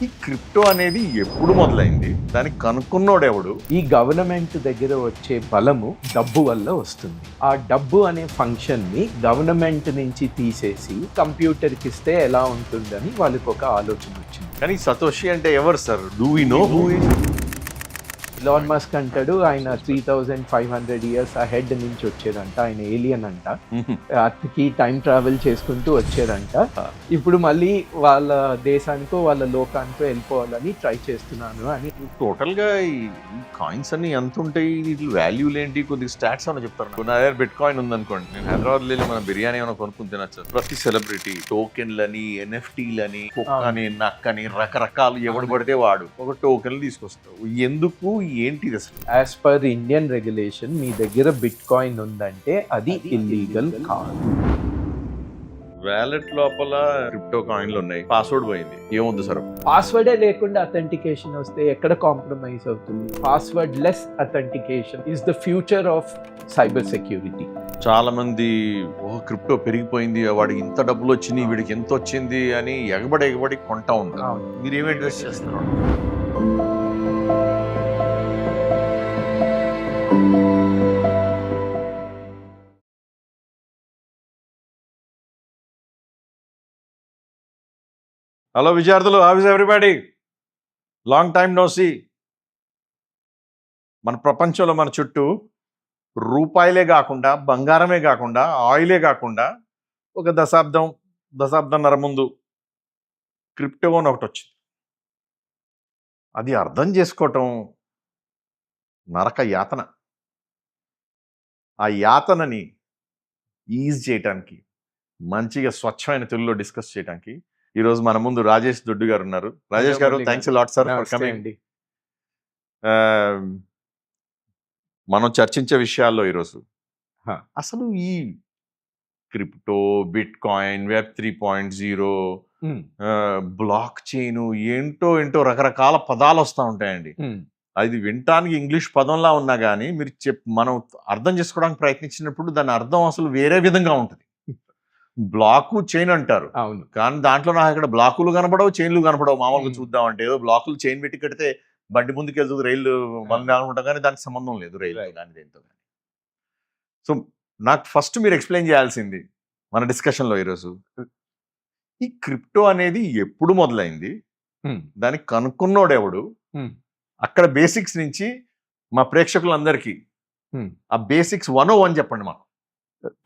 ఈ క్రిప్టో అనేది ఎప్పుడు మొదలైంది? దాన్ని కనుక్కున్నోడెవడు? ఈ గవర్నమెంట్ దగ్గర వచ్చే బలము డబ్బు వల్ల వస్తుంది. ఆ డబ్బు అనే ఫంక్షన్ ని గవర్నమెంట్ నుంచి తీసేసి కంప్యూటర్కి ఇస్తే ఎలా ఉంటుందని వాళ్ళకి ఒక ఆలోచన వచ్చింది. కానీ సతోషి అంటే ఎవరు sir? Do we know who is? Elon Musk అంటాడు ఆయన 3500 ఇయర్స్ ఆ హెడ్ నుంచి వచ్చేదంట, ఆయన ఏలియన్ అంట, అతనికి టైం ట్రావెల్ చేసుకుంటూ వచ్చేదంట. ఇప్పుడు మళ్ళీ వాళ్ళ దేశానికో వాళ్ళ లోకానికో వెళ్ళిపోవాలని ట్రై చేస్తున్నాను అని. టోటల్ గా ఈ కాయిన్స్ అన్ని ఎంత ఉంటాయి? వీటి వాల్యూలు ఏంటి? కొద్దిగా స్టాట్స్ అని చెప్తారు. నా దగ్గర బిట్ కాయిన్ ఉందనుకోండి, నేను హైదరాబాద్ వెళ్ళి మన బిర్యానీ ఏమైనా కొనుక్కుని తినచ్చు. ప్రతి సెలబ్రిటీ టోకెన్లని, ఎన్ఎఫ్టీలని, కుక్కని, నక్కని, రకరకాలు ఎవడు పడితే వాడు ఒక టోకెన్లు తీసుకొస్తావు. ఎందుకు, ఏంటి అసలు? యాజ్ పర్ ఇండియన్ రెగ్యులేషన్ మీ దగ్గర బిట్ కాయిన్ ఉందంటే అది ఇల్లీగల్ కాదు. వ్యాలెట్ లోపల క్రిప్టో కాయిన్లు ఉన్నాయి, పాస్వర్డ్ పోయింది, ఏముంది సార్? పాస్వర్డే లేకుండా అథెంటికేషన్ వస్తే ఎక్కడ కాంప్రమైజ్ అవుతుంది? Password less authentication is the future of cyber security. చాలా మంది క్రిప్టో పెరిగిపోయింది, వాడికి ఇంత డబ్బులు వచ్చింది, వీడికి ఎంత వచ్చింది అని ఎగబడి కొంటా ఉంటారు. మీరు ఏమి అడ్రస్ చేస్తారు? హలో విద్యార్థులు, how is everybody? Long time no see. మన ప్రపంచంలో మన చుట్టూ రూపాయలే కాకుండా, బంగారమే కాకుండా, ఆయిలే కాకుండా ఒక దశాబ్దంన్నర ముందు క్రిప్టో అని ఒకటి వచ్చింది. అది అర్థం చేసుకోవటం నరక యాతన. ఆ యాతనని ఈజ్ చేయటానికి, మంచిగా స్వచ్ఛమైన తెలుగులో డిస్కస్ చేయడానికి ఈరోజు మన ముందు రాజేష్ దొడ్డు గారు ఉన్నారు. రాజేష్ గారు, thanks a lot sir for coming. మనం చర్చించే విషయాల్లో ఈరోజు అసలు ఈ crypto, bit coin, web 3.0, block chain, ఏంటో రకరకాల పదాలు వస్తూ ఉంటాయండి. అది వినటానికి ఇంగ్లీష్ పదంలా ఉన్నా కానీ మీరు మనం అర్థం చేసుకోవడానికి ప్రయత్నించినప్పుడు దాని అర్థం అసలు వేరే విధంగా ఉంటుంది. బ్లాకు చైన్ అంటారు, అవును, కానీ దాంట్లో నాకు ఇక్కడ బ్లాకులు కనపడవు, చైన్లు కనపడవు. మామూలుగా చూద్దామంటే ఏదో బ్లాకులు చైన్ పెట్టి కడితే బండి ముందుకు వెళ్తుంది, రైలు మనం అనుకుంటాం, కానీ దానికి సంబంధం లేదు రైలు కానీ దేంతో కానీ. సో నాకు ఫస్ట్ మీరు ఎక్స్ప్లెయిన్ చేయాల్సింది మన డిస్కషన్లో ఈరోజు, ఈ క్రిప్టో అనేది ఎప్పుడు మొదలైంది, దానికి కనుక్కున్నోడెవడు, అక్కడ బేసిక్స్ నుంచి మా ప్రేక్షకులందరికీ ఆ బేసిక్స్ 101 చెప్పండి మాకు.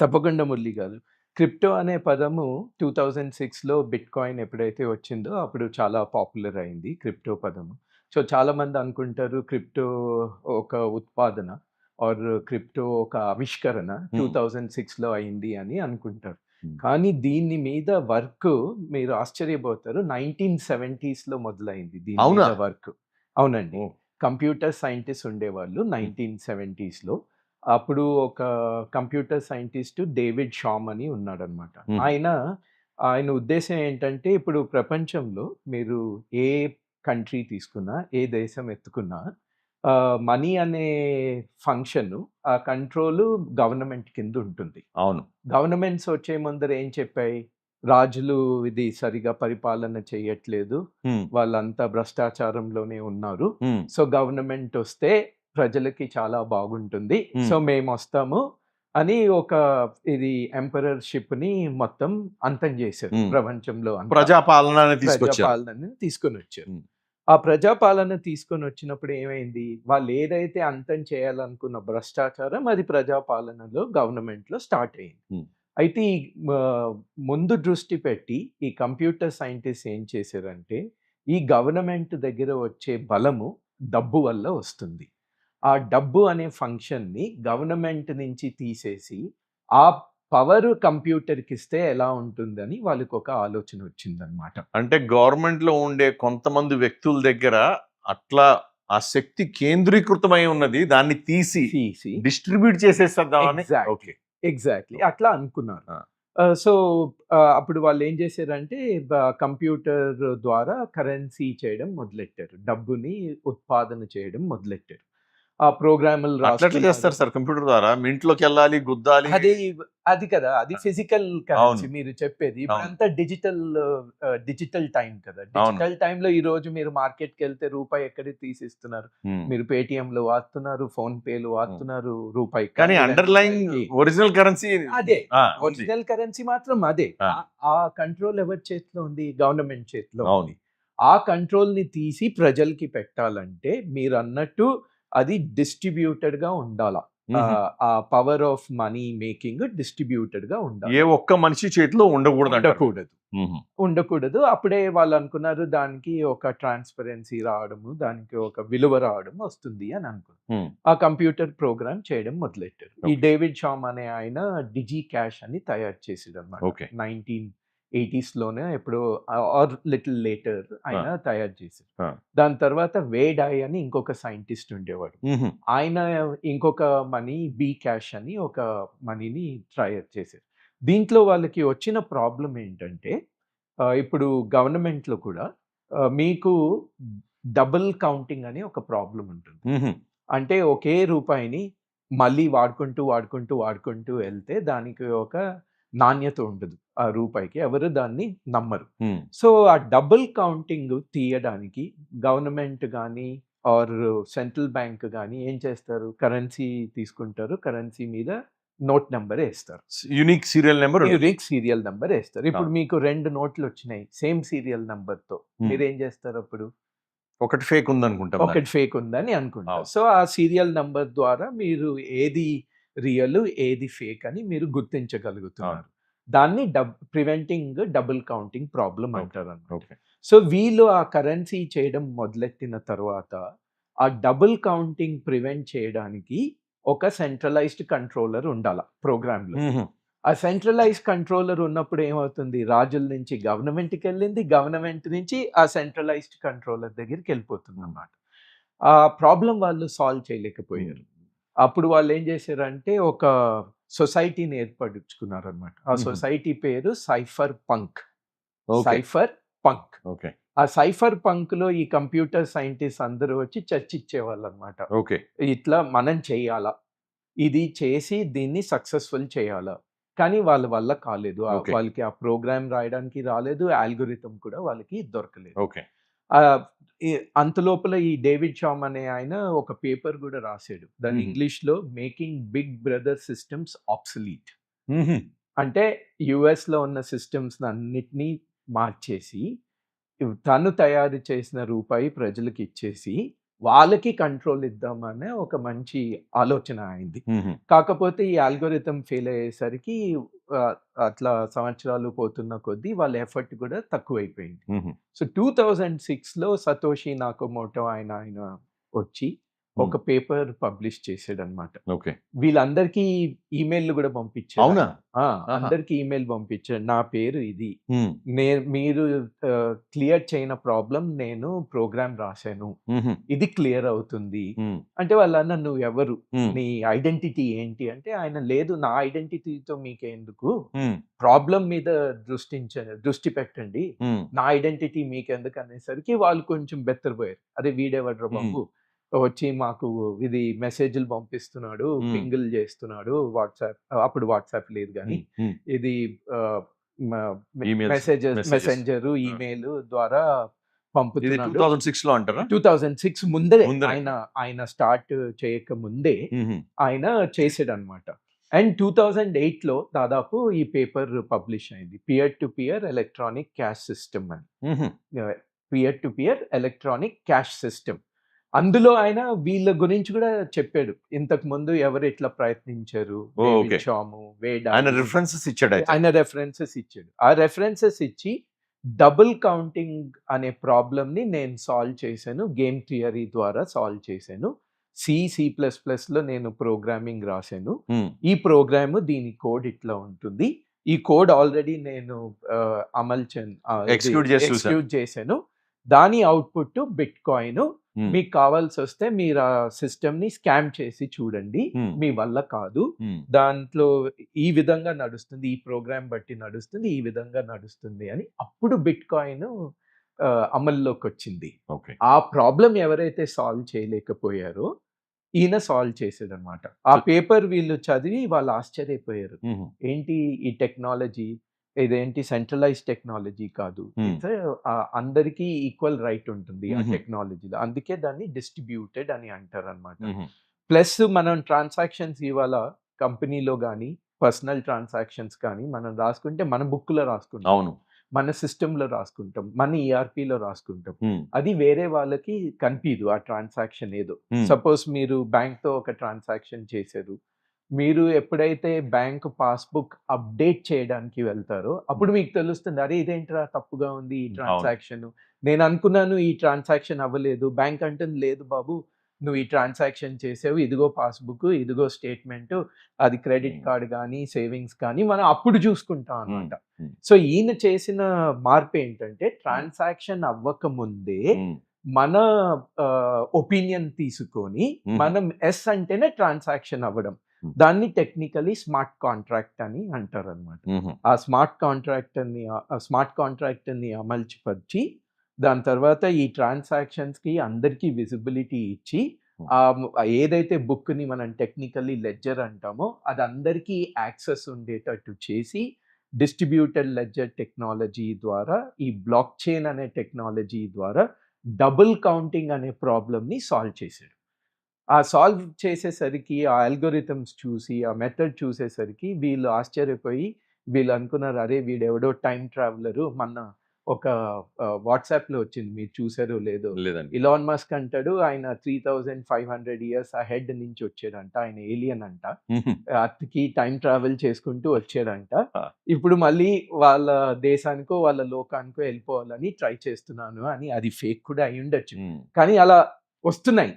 తప్పకుండా మురళి గారు. క్రిప్టో అనే పదము 2006లో బిట్ కాయిన్ ఎప్పుడైతే వచ్చిందో అప్పుడు చాలా పాపులర్ అయింది క్రిప్టో పదము. సో చాలామంది అనుకుంటారు క్రిప్టో ఒక ఉత్పాదన ఆర్ క్రిప్టో ఒక ఆవిష్కరణ 2006లో అయింది అని అనుకుంటారు. కానీ దీని మీద వర్క్ మీరు ఆశ్చర్యపోతారు, 1970స్లో మొదలైంది దీని మీద వర్క్. అవునండి, కంప్యూటర్ సైంటిస్ట్ ఉండేవాళ్ళు 1970స్లో. అప్పుడు ఒక కంప్యూటర్ సైంటిస్ట్ డేవిడ్ షామ్ అని ఉన్నాడనమాట. ఆయన ఉద్దేశం ఏంటంటే ఇప్పుడు ప్రపంచంలో మీరు ఏ కంట్రీ తీసుకున్నా, ఏ దేశం ఎత్తుకున్నా, మనీ అనే ఫంక్షన్, ఆ కంట్రోల్ గవర్నమెంట్ కింద ఉంటుంది. అవును, గవర్నమెంట్స్ వచ్చే ముందర ఏం చెప్పాయి, రాజులు ఇది సరిగా పరిపాలన చేయట్లేదు, వాళ్ళంతా భ్రష్టాచారంలోనే ఉన్నారు, సో గవర్నమెంట్ వస్తే ప్రజలకి చాలా బాగుంటుంది, సో మేము వస్తాము అని ఒక ఇది ఎంపరర్షిప్ ని మొత్తం అంతం చేశారు ప్రపంచంలో. ప్రజాపాలనని తీసుకొని వచ్చారు. ఆ ప్రజాపాలన తీసుకొని వచ్చినప్పుడు ఏమైంది, వాళ్ళు ఏదైతే అంతం చేయాలనుకున్న భ్రష్టాచారం అది ప్రజాపాలనలో గవర్నమెంట్లో స్టార్ట్ అయింది. అయితే ఈ ముందు దృష్టి పెట్టి ఈ కంప్యూటర్ సైంటిస్ట్ ఏం చేశారంటే, ఈ గవర్నమెంట్ దగ్గర వచ్చే బలము డబ్బు వల్ల వస్తుంది. ఆ డబ్బు అనే ఫంక్షన్ని గవర్నమెంట్ నుంచి తీసేసి ఆ పవర్ కంప్యూటర్కి ఇస్తే ఎలా ఉంటుందని వాళ్ళకి ఒక ఆలోచన వచ్చిందనమాట. అంటే గవర్నమెంట్లో ఉండే కొంతమంది వ్యక్తుల దగ్గర అట్లా ఆ శక్తి కేంద్రీకృతమై ఉన్నది, దాన్ని తీసి డిస్ట్రిబ్యూట్ చేసేద్దామని. ఎగ్జాక్ట్లీ అట్లా అనుకున్నారు. సో అప్పుడు వాళ్ళు ఏం చేశారంటే కంప్యూటర్ ద్వారా కరెన్సీ చేయడం మొదలెట్టారు, డబ్బుని ఉత్పాదన చేయడం మొదలెట్టారు. ఆ ప్రోగ్రాములు అట్లా ఎట్లా చేస్తారు సార్ కంప్యూటర్ ద్వారా? మీ ఇంట్లోకి వెళ్ళాలి, గుద్దాలి. అది కదా, అది ఫిజికల్ అవును. కరెన్సీ మీరు చెప్పేది. అవును. ఇప్పుడంతా డిజిటల్ టైం కదా. అవును. డిజిటల్ టైంలో ఈ రోజు మీరు మార్కెట్‌కి వెళ్తే రూపాయి ఎక్కడికి తీసిస్తున్నారు. ఉమ్. మీరు పేటీఎంలు వాడుతున్నారు, ఫోన్ పేలు వాడుతున్నారు, రూపాయి కానీ అండర్లైన్ ఒరిజినల్ కరెన్సీ అదే. ఉంది. ఒరిజినల్ కరెన్సీ మాత్రం అదే. ఆ. ఆ కంట్రోల్ ఎవరి చేతిలో ఉంది? గవర్నమెంట్ చేతిలో అవును. ఉంది. ఆ కంట్రోల్‌ని తీసి ప్రజలకి పెట్టాలంటే మీరన్నట్టు అది డిస్ట్రిబ్యూటెడ్‌గా ఉండాల. ఆ పవర్ ఆఫ్ మనీ మేకింగ్ డిస్ట్రిబ్యూటెడ్‌గా ఉండాలి. ఏ ఒక్క మనిషి చేతిలో ఉండకూడదు అంటారు. ఉండకూడదు. ఉండకూడదు. అప్పుడే వాళ్ళు అనుకున్నారు దానికి ఒక ట్రాన్స్‌పరెన్సీ రావడము, దానికి ఒక విలువ రావడం వస్తుంది అని అనుకున్నారు. ఆ కంప్యూటర్ ప్రోగ్రామ్ చేయడం మొదలెట్టారు. ఈ ఓకే. డేవిడ్ షామ్ అనే ఆయన డిజి క్యాష్ అని తయారు చేసాడన్నమాట. ఓకే. 1980స్‌లోనే ఎప్పుడో ఆర్ లిటిల్ లేటర్ ఆయన తయారు చేశారు. ఆ. దాని తర్వాత వేడాయ్ అని ఇంకొక సైంటిస్ట్ ఉండేవాడు. ఆయన ఇంకొక మనీ బీ క్యాష్ అని ఒక మనీని తయారు చేశారు. దీంట్లో వాళ్ళకి వచ్చిన ప్రాబ్లమ్ ఏంటంటే ఇప్పుడు గవర్నమెంట్‌లో కూడా మీకు డబుల్ కౌంటింగ్ అని ఒక ప్రాబ్లమ్ ఉంటుంది. అంటే ఒకే రూపాయిని మళ్ళీ వాడుకుంటూ వెళ్తే దానికి ఒక నాణ్యత ఉండదు. ఆ రూపాయికి ఎవరు దాన్ని నమ్మరు. సో ఆ డబుల్ కౌంటింగ్ తీయడానికి గవర్నమెంట్ గానీ ఆర్ సెంట్రల్ బ్యాంక్ గానీ ఏం చేస్తారు? కరెన్సీ తీసుకుంటారు. కరెన్సీ మీద నోట్ నంబర్ ఏస్తారు. Unique serial number. Unique serial number ఏస్తారు. ఇప్పుడు మీకు 2 నోట్లు వచ్చినాయి సేమ్ సీరియల్ నంబర్‌తో. మీరేం చేస్తారు అప్పుడు? ఒకటి ఫేక్ ఉందనుకుంటాం. ఒకటి ఫేక్ ఉందని అనుకుంటారు. అవును. సో ఆ సీరియల్ నంబర్ ద్వారా మీరు ఏది రియల్, ఏది ఫేక్ అని మీరు గుర్తించగలుగుతున్నారు. దాన్ని ప్రివెంటింగ్ డబుల్ కౌంటింగ్ ప్రాబ్లమ్ అంటారన్నమాట. ఓకే. సో వీళ్ళు ఆ కరెన్సీ చేయడం మొదలెట్టిన తర్వాత ఆ డబుల్ కౌంటింగ్ ప్రివెంట్ చేయడానికి ఒక సెంట్రలైజ్డ్ కంట్రోలర్ ఉండాల ప్రోగ్రామ్‌లో. ఆ సెంట్రలైజ్డ్ కంట్రోలర్ ఉన్నప్పుడు ఏమవుతుంది? రాజుల నుంచి గవర్నమెంట్‌కి వెళ్ళింది. గవర్నమెంట్ నుంచి ఆ సెంట్రలైజ్డ్ కంట్రోలర్ దగ్గరికి వెళ్ళిపోతుందన్నమాట. ఆ ప్రాబ్లమ్ వాళ్ళు సాల్వ్ చేయలేకపోయారు. అప్పుడు వాళ్ళు ఏం చేశారంటే ఒక సొసైటీని ఏర్పరుచుకున్నారన్నమాట. ఆ సొసైటీ పేరు cipher punk. Cipher punk. Okay. ఆ సైఫర్ పంక్‌లో ఈ కంప్యూటర్ సైంటిస్ట్ అందరూ వచ్చి చర్చించేవాళ్ళన్నమాట. ఓకే. ఇట్లా మనం చేయాలా? ఇది చేసి దీన్ని సక్సెస్‌ఫుల్ చేయాలా? కానీ వాళ్ళ వల్ల కాలేదు. ఓకే. వాళ్ళకి ఆ ప్రోగ్రామ్ రాయడానికి రాలేదు. అల్గోరిథం కూడా వాళ్ళకి దొరకలేదు. ఓకే. ఈ అంతలోపల ఈ డేవిడ్ షామ్ అనే ఆయన ఒక పేపర్ కూడా రాసాడు. దాని ఇంగ్లీష్‌లో మేకింగ్ బిగ్ బ్రదర్ సిస్టమ్స్ ఆబ్సలీట్. అంటే యూఎస్‌లో ఉన్న సిస్టమ్స్ అన్నిటిని మార్చేసి తను తయారు చేసిన రూపాయి ప్రజలకు ఇచ్చేసి వాళ్ళకి కంట్రోల్ ఇద్దామనే ఒక మంచి ఆలోచన అయింది. కాకపోతే ఈ అల్గోరిథం ఫెయిల్ అయ్యేసరికి అట్లా సంవత్సరాలు పోతున్న కొద్దీ వాళ్ళ ఎఫర్ట్ కూడా తక్కువైపోయింది. సో 2006లో సతోషి నాకమోటో ఆయన వచ్చి ఒక పేపర్ పబ్లిష్ చేసాడన్నమాట. ఓకే. వీళ్ళందరికీ ఈమెయిల్‌లు కూడా పంపించాడు. అవునా? అందరికి ఈమెయిల్ పంపించాడు. నా పేరు ఇది. మీరు క్లియర్ చేయని ప్రాబ్లమ్ నేను ప్రోగ్రామ్ రాశాను. ఇది క్లియర్ అవుతుంది. అంటే వాళ్ళు అన్నారు నువ్వెవరు? నీ ఐడెంటిటీ ఏంటి? అంటే ఆయన లేదు నా ఐడెంటిటీతో మీకెందుకు? ప్రాబ్లమ్ మీద దృష్టి పెట్టండి. నా ఐడెంటిటీ మీకెందుకు అనేసరికి వాళ్ళు కొంచెం బెత్తరపోయారు. అదే వీడెవడ్రా బాబు వచ్చి మాకు ఇది మెసేజ్‌లు పంపిస్తున్నాడు, పింగులు చేస్తున్నాడు వాట్సాప్ అప్పుడు వాట్సాప్ లేదు గానీ ఇది మెసెంజర్ ఈమెయిల్ ద్వారా పంపుతున్నాడు. 2006లో అంటారా? 2006 ముందే ఆయన స్టార్ట్ చేయక ముందే ఆయన చేసాడన్నమాట. అండ్ 2008లో దాదాపు ఈ పేపర్ పబ్లిష్ అయింది. Peer to peer electronic cash system అని. Peer to peer electronic cash system. అందులో ఆయన వీళ్ళ గురించి కూడా చెప్పాడు. ఇంతకు ముందు ఎవరు ఇట్లా ప్రయత్నించారు, డేవిడ్ షాము, వేడా ఆయన రిఫరెన్సెస్ ఇచ్చాడు. ఆ రిఫరెన్సెస్ ఇచ్చి డబుల్ కౌంటింగ్ అనే ప్రాబ్లమ్‌ని నేను సాల్వ్ చేశాను. గేమ్ థియరీ ద్వారా సాల్వ్ చేశాను. C++లో నేను ప్రోగ్రామింగ్ రాశాను. ఈ ప్రోగ్రామ్ దీని కోడ్ ఇట్లా ఉంటుంది. ఈ కోడ్ ఆల్రెడీ నేను ఎగ్జిక్యూట్ చేశాను. దాని అవుట్‌పుట్ బిట్‌కాయిన్. మీకు కావాల్సి వస్తే మీరు ఆ సిస్టమ్‌ని స్కామ్ చేసి చూడండి. మీ వల్ల కాదు. దాంట్లో ఈ విధంగా నడుస్తుంది. ఈ ప్రోగ్రామ్ బట్టి నడుస్తుంది. ఈ విధంగా నడుస్తుంది అని అప్పుడు బిట్‌కాయిన్ అమల్లోకి వచ్చింది. ఆ ప్రాబ్లమ్ ఎవరైతే సాల్వ్ చేయలేకపోయారో ఈయన సాల్వ్ చేసాడనమాట. ఆ పేపర్ వీళ్ళు చదివి వాళ్ళు ఆశ్చర్యపోయారు. ఏంటి ఈ టెక్నాలజీ, ఇదేంటి సెంట్రలైజ్ టెక్నాలజీ కాదు. ఇట్స్ అందరికీ ఈక్వల్ రైట్ ఉంటుంది ఆ టెక్నాలజీలో. అందుకే దాన్ని డిస్ట్రిబ్యూటెడ్ అని అంటారనమాట. ప్లస్ మనం ట్రాన్సాక్షన్స్ ఇవాళ కంపెనీలో గానీ, పర్సనల్ ట్రాన్సాక్షన్స్ కానీ మనం రాసుకుంటే మన బుక్‌లో రాసుకుంటాం. అవును. మన సిస్టమ్‌లో రాసుకుంటాం. మన ఈఆర్‌పీలో రాసుకుంటాం. అది వేరే వాళ్ళకి కనిపీదు ఆ ట్రాన్సాక్షన్ ఏదో. సపోజ్ మీరు బ్యాంక్‌తో ఒక ట్రాన్సాక్షన్ చేశారు. మీరు ఎప్పుడైతే బ్యాంక్ పాస్‌బుక్ అప్డేట్ చేయడానికి వెళ్తారో, అప్పుడు మీకు తెలుస్తుంది. అరే! ఇదేంట్రా తప్పుగా ఉంది ఈ ట్రాన్సాక్షను. నేను అనుకున్నాను ఈ ట్రాన్సాక్షన్ అవ్వలేదు. బ్యాంక్ అంటుంది లేదు బాబు, నువ్వు ఈ ట్రాన్సాక్షన్ చేసావు. ఇదిగో పాస్‌బుక్, ఇదిగో స్టేట్‌మెంటు. అది క్రెడిట్ కార్డ్ గానీ, సేవింగ్స్ కానీ మనం అప్పుడు చూసుకుంటాం అన్నమాట. సో, ఈయన చేసిన మార్పేంటంటే ట్రాన్సాక్షన్ అవ్వకముందే మన ఒపీనియన్ తీసుకొని మనం యెస్ అంటేనే ట్రాన్సాక్షన్ అవ్వడం. దాన్ని టెక్నికల్లీ స్మార్ట్ కాంట్రాక్ట్ అని అంటారనమాట. ఆ స్మార్ట్ కాంట్రాక్ట్‌ని అమలుపరిచి దాని తర్వాత ఈ ట్రాన్సాక్షన్స్‌కి అందరికీ విజిబిలిటీ ఇచ్చి ఏదైతే బుక్‌ని మనం టెక్నికల్లీ లెడ్జర్ అంటామో అది అందరికీ యాక్సెస్ ఉండేటట్టు చేసి డిస్ట్రిబ్యూటెడ్ లెడ్జర్ టెక్నాలజీ ద్వారా ఈ బ్లాక్ చైన్ అనే టెక్నాలజీ ద్వారా డబుల్ కౌంటింగ్ అనే ప్రాబ్లమ్‌ని సాల్వ్ చేశాడు. ఆ సాల్వ్ చేసేసరికి ఆ అల్గోరిథమ్స్ చూసి, ఆ మెథడ్ చూసేసరికి వీళ్ళు ఆశ్చర్యపోయి వీళ్ళు అనుకున్నారు, అరే! వీడెవడో టైమ్ ట్రావెలరు. మొన్న ఒక వాట్సాప్‌లో వచ్చింది. మీరు చూసారో లేదో? లేదండి. ఇలాన్ మస్క్ అంటాడు ఆయన 3500 ఇయర్స్ అహెడ్ నుంచి వచ్చాడంట. ఆయన ఏలియన్ అంట. అర్త్‌కి టైమ్ ట్రావెల్ చేసుకుంటూ వచ్చాడంట. ఇప్పుడు మళ్ళీ వాళ్ళ దేశానికో, వాళ్ళ లోకానికో వెళ్ళిపోవాలని ట్రై చేస్తున్నాను అని. అది ఫేక్ కూడా అయ్యుండొచ్చు. కానీ అలా వస్తున్నాయి.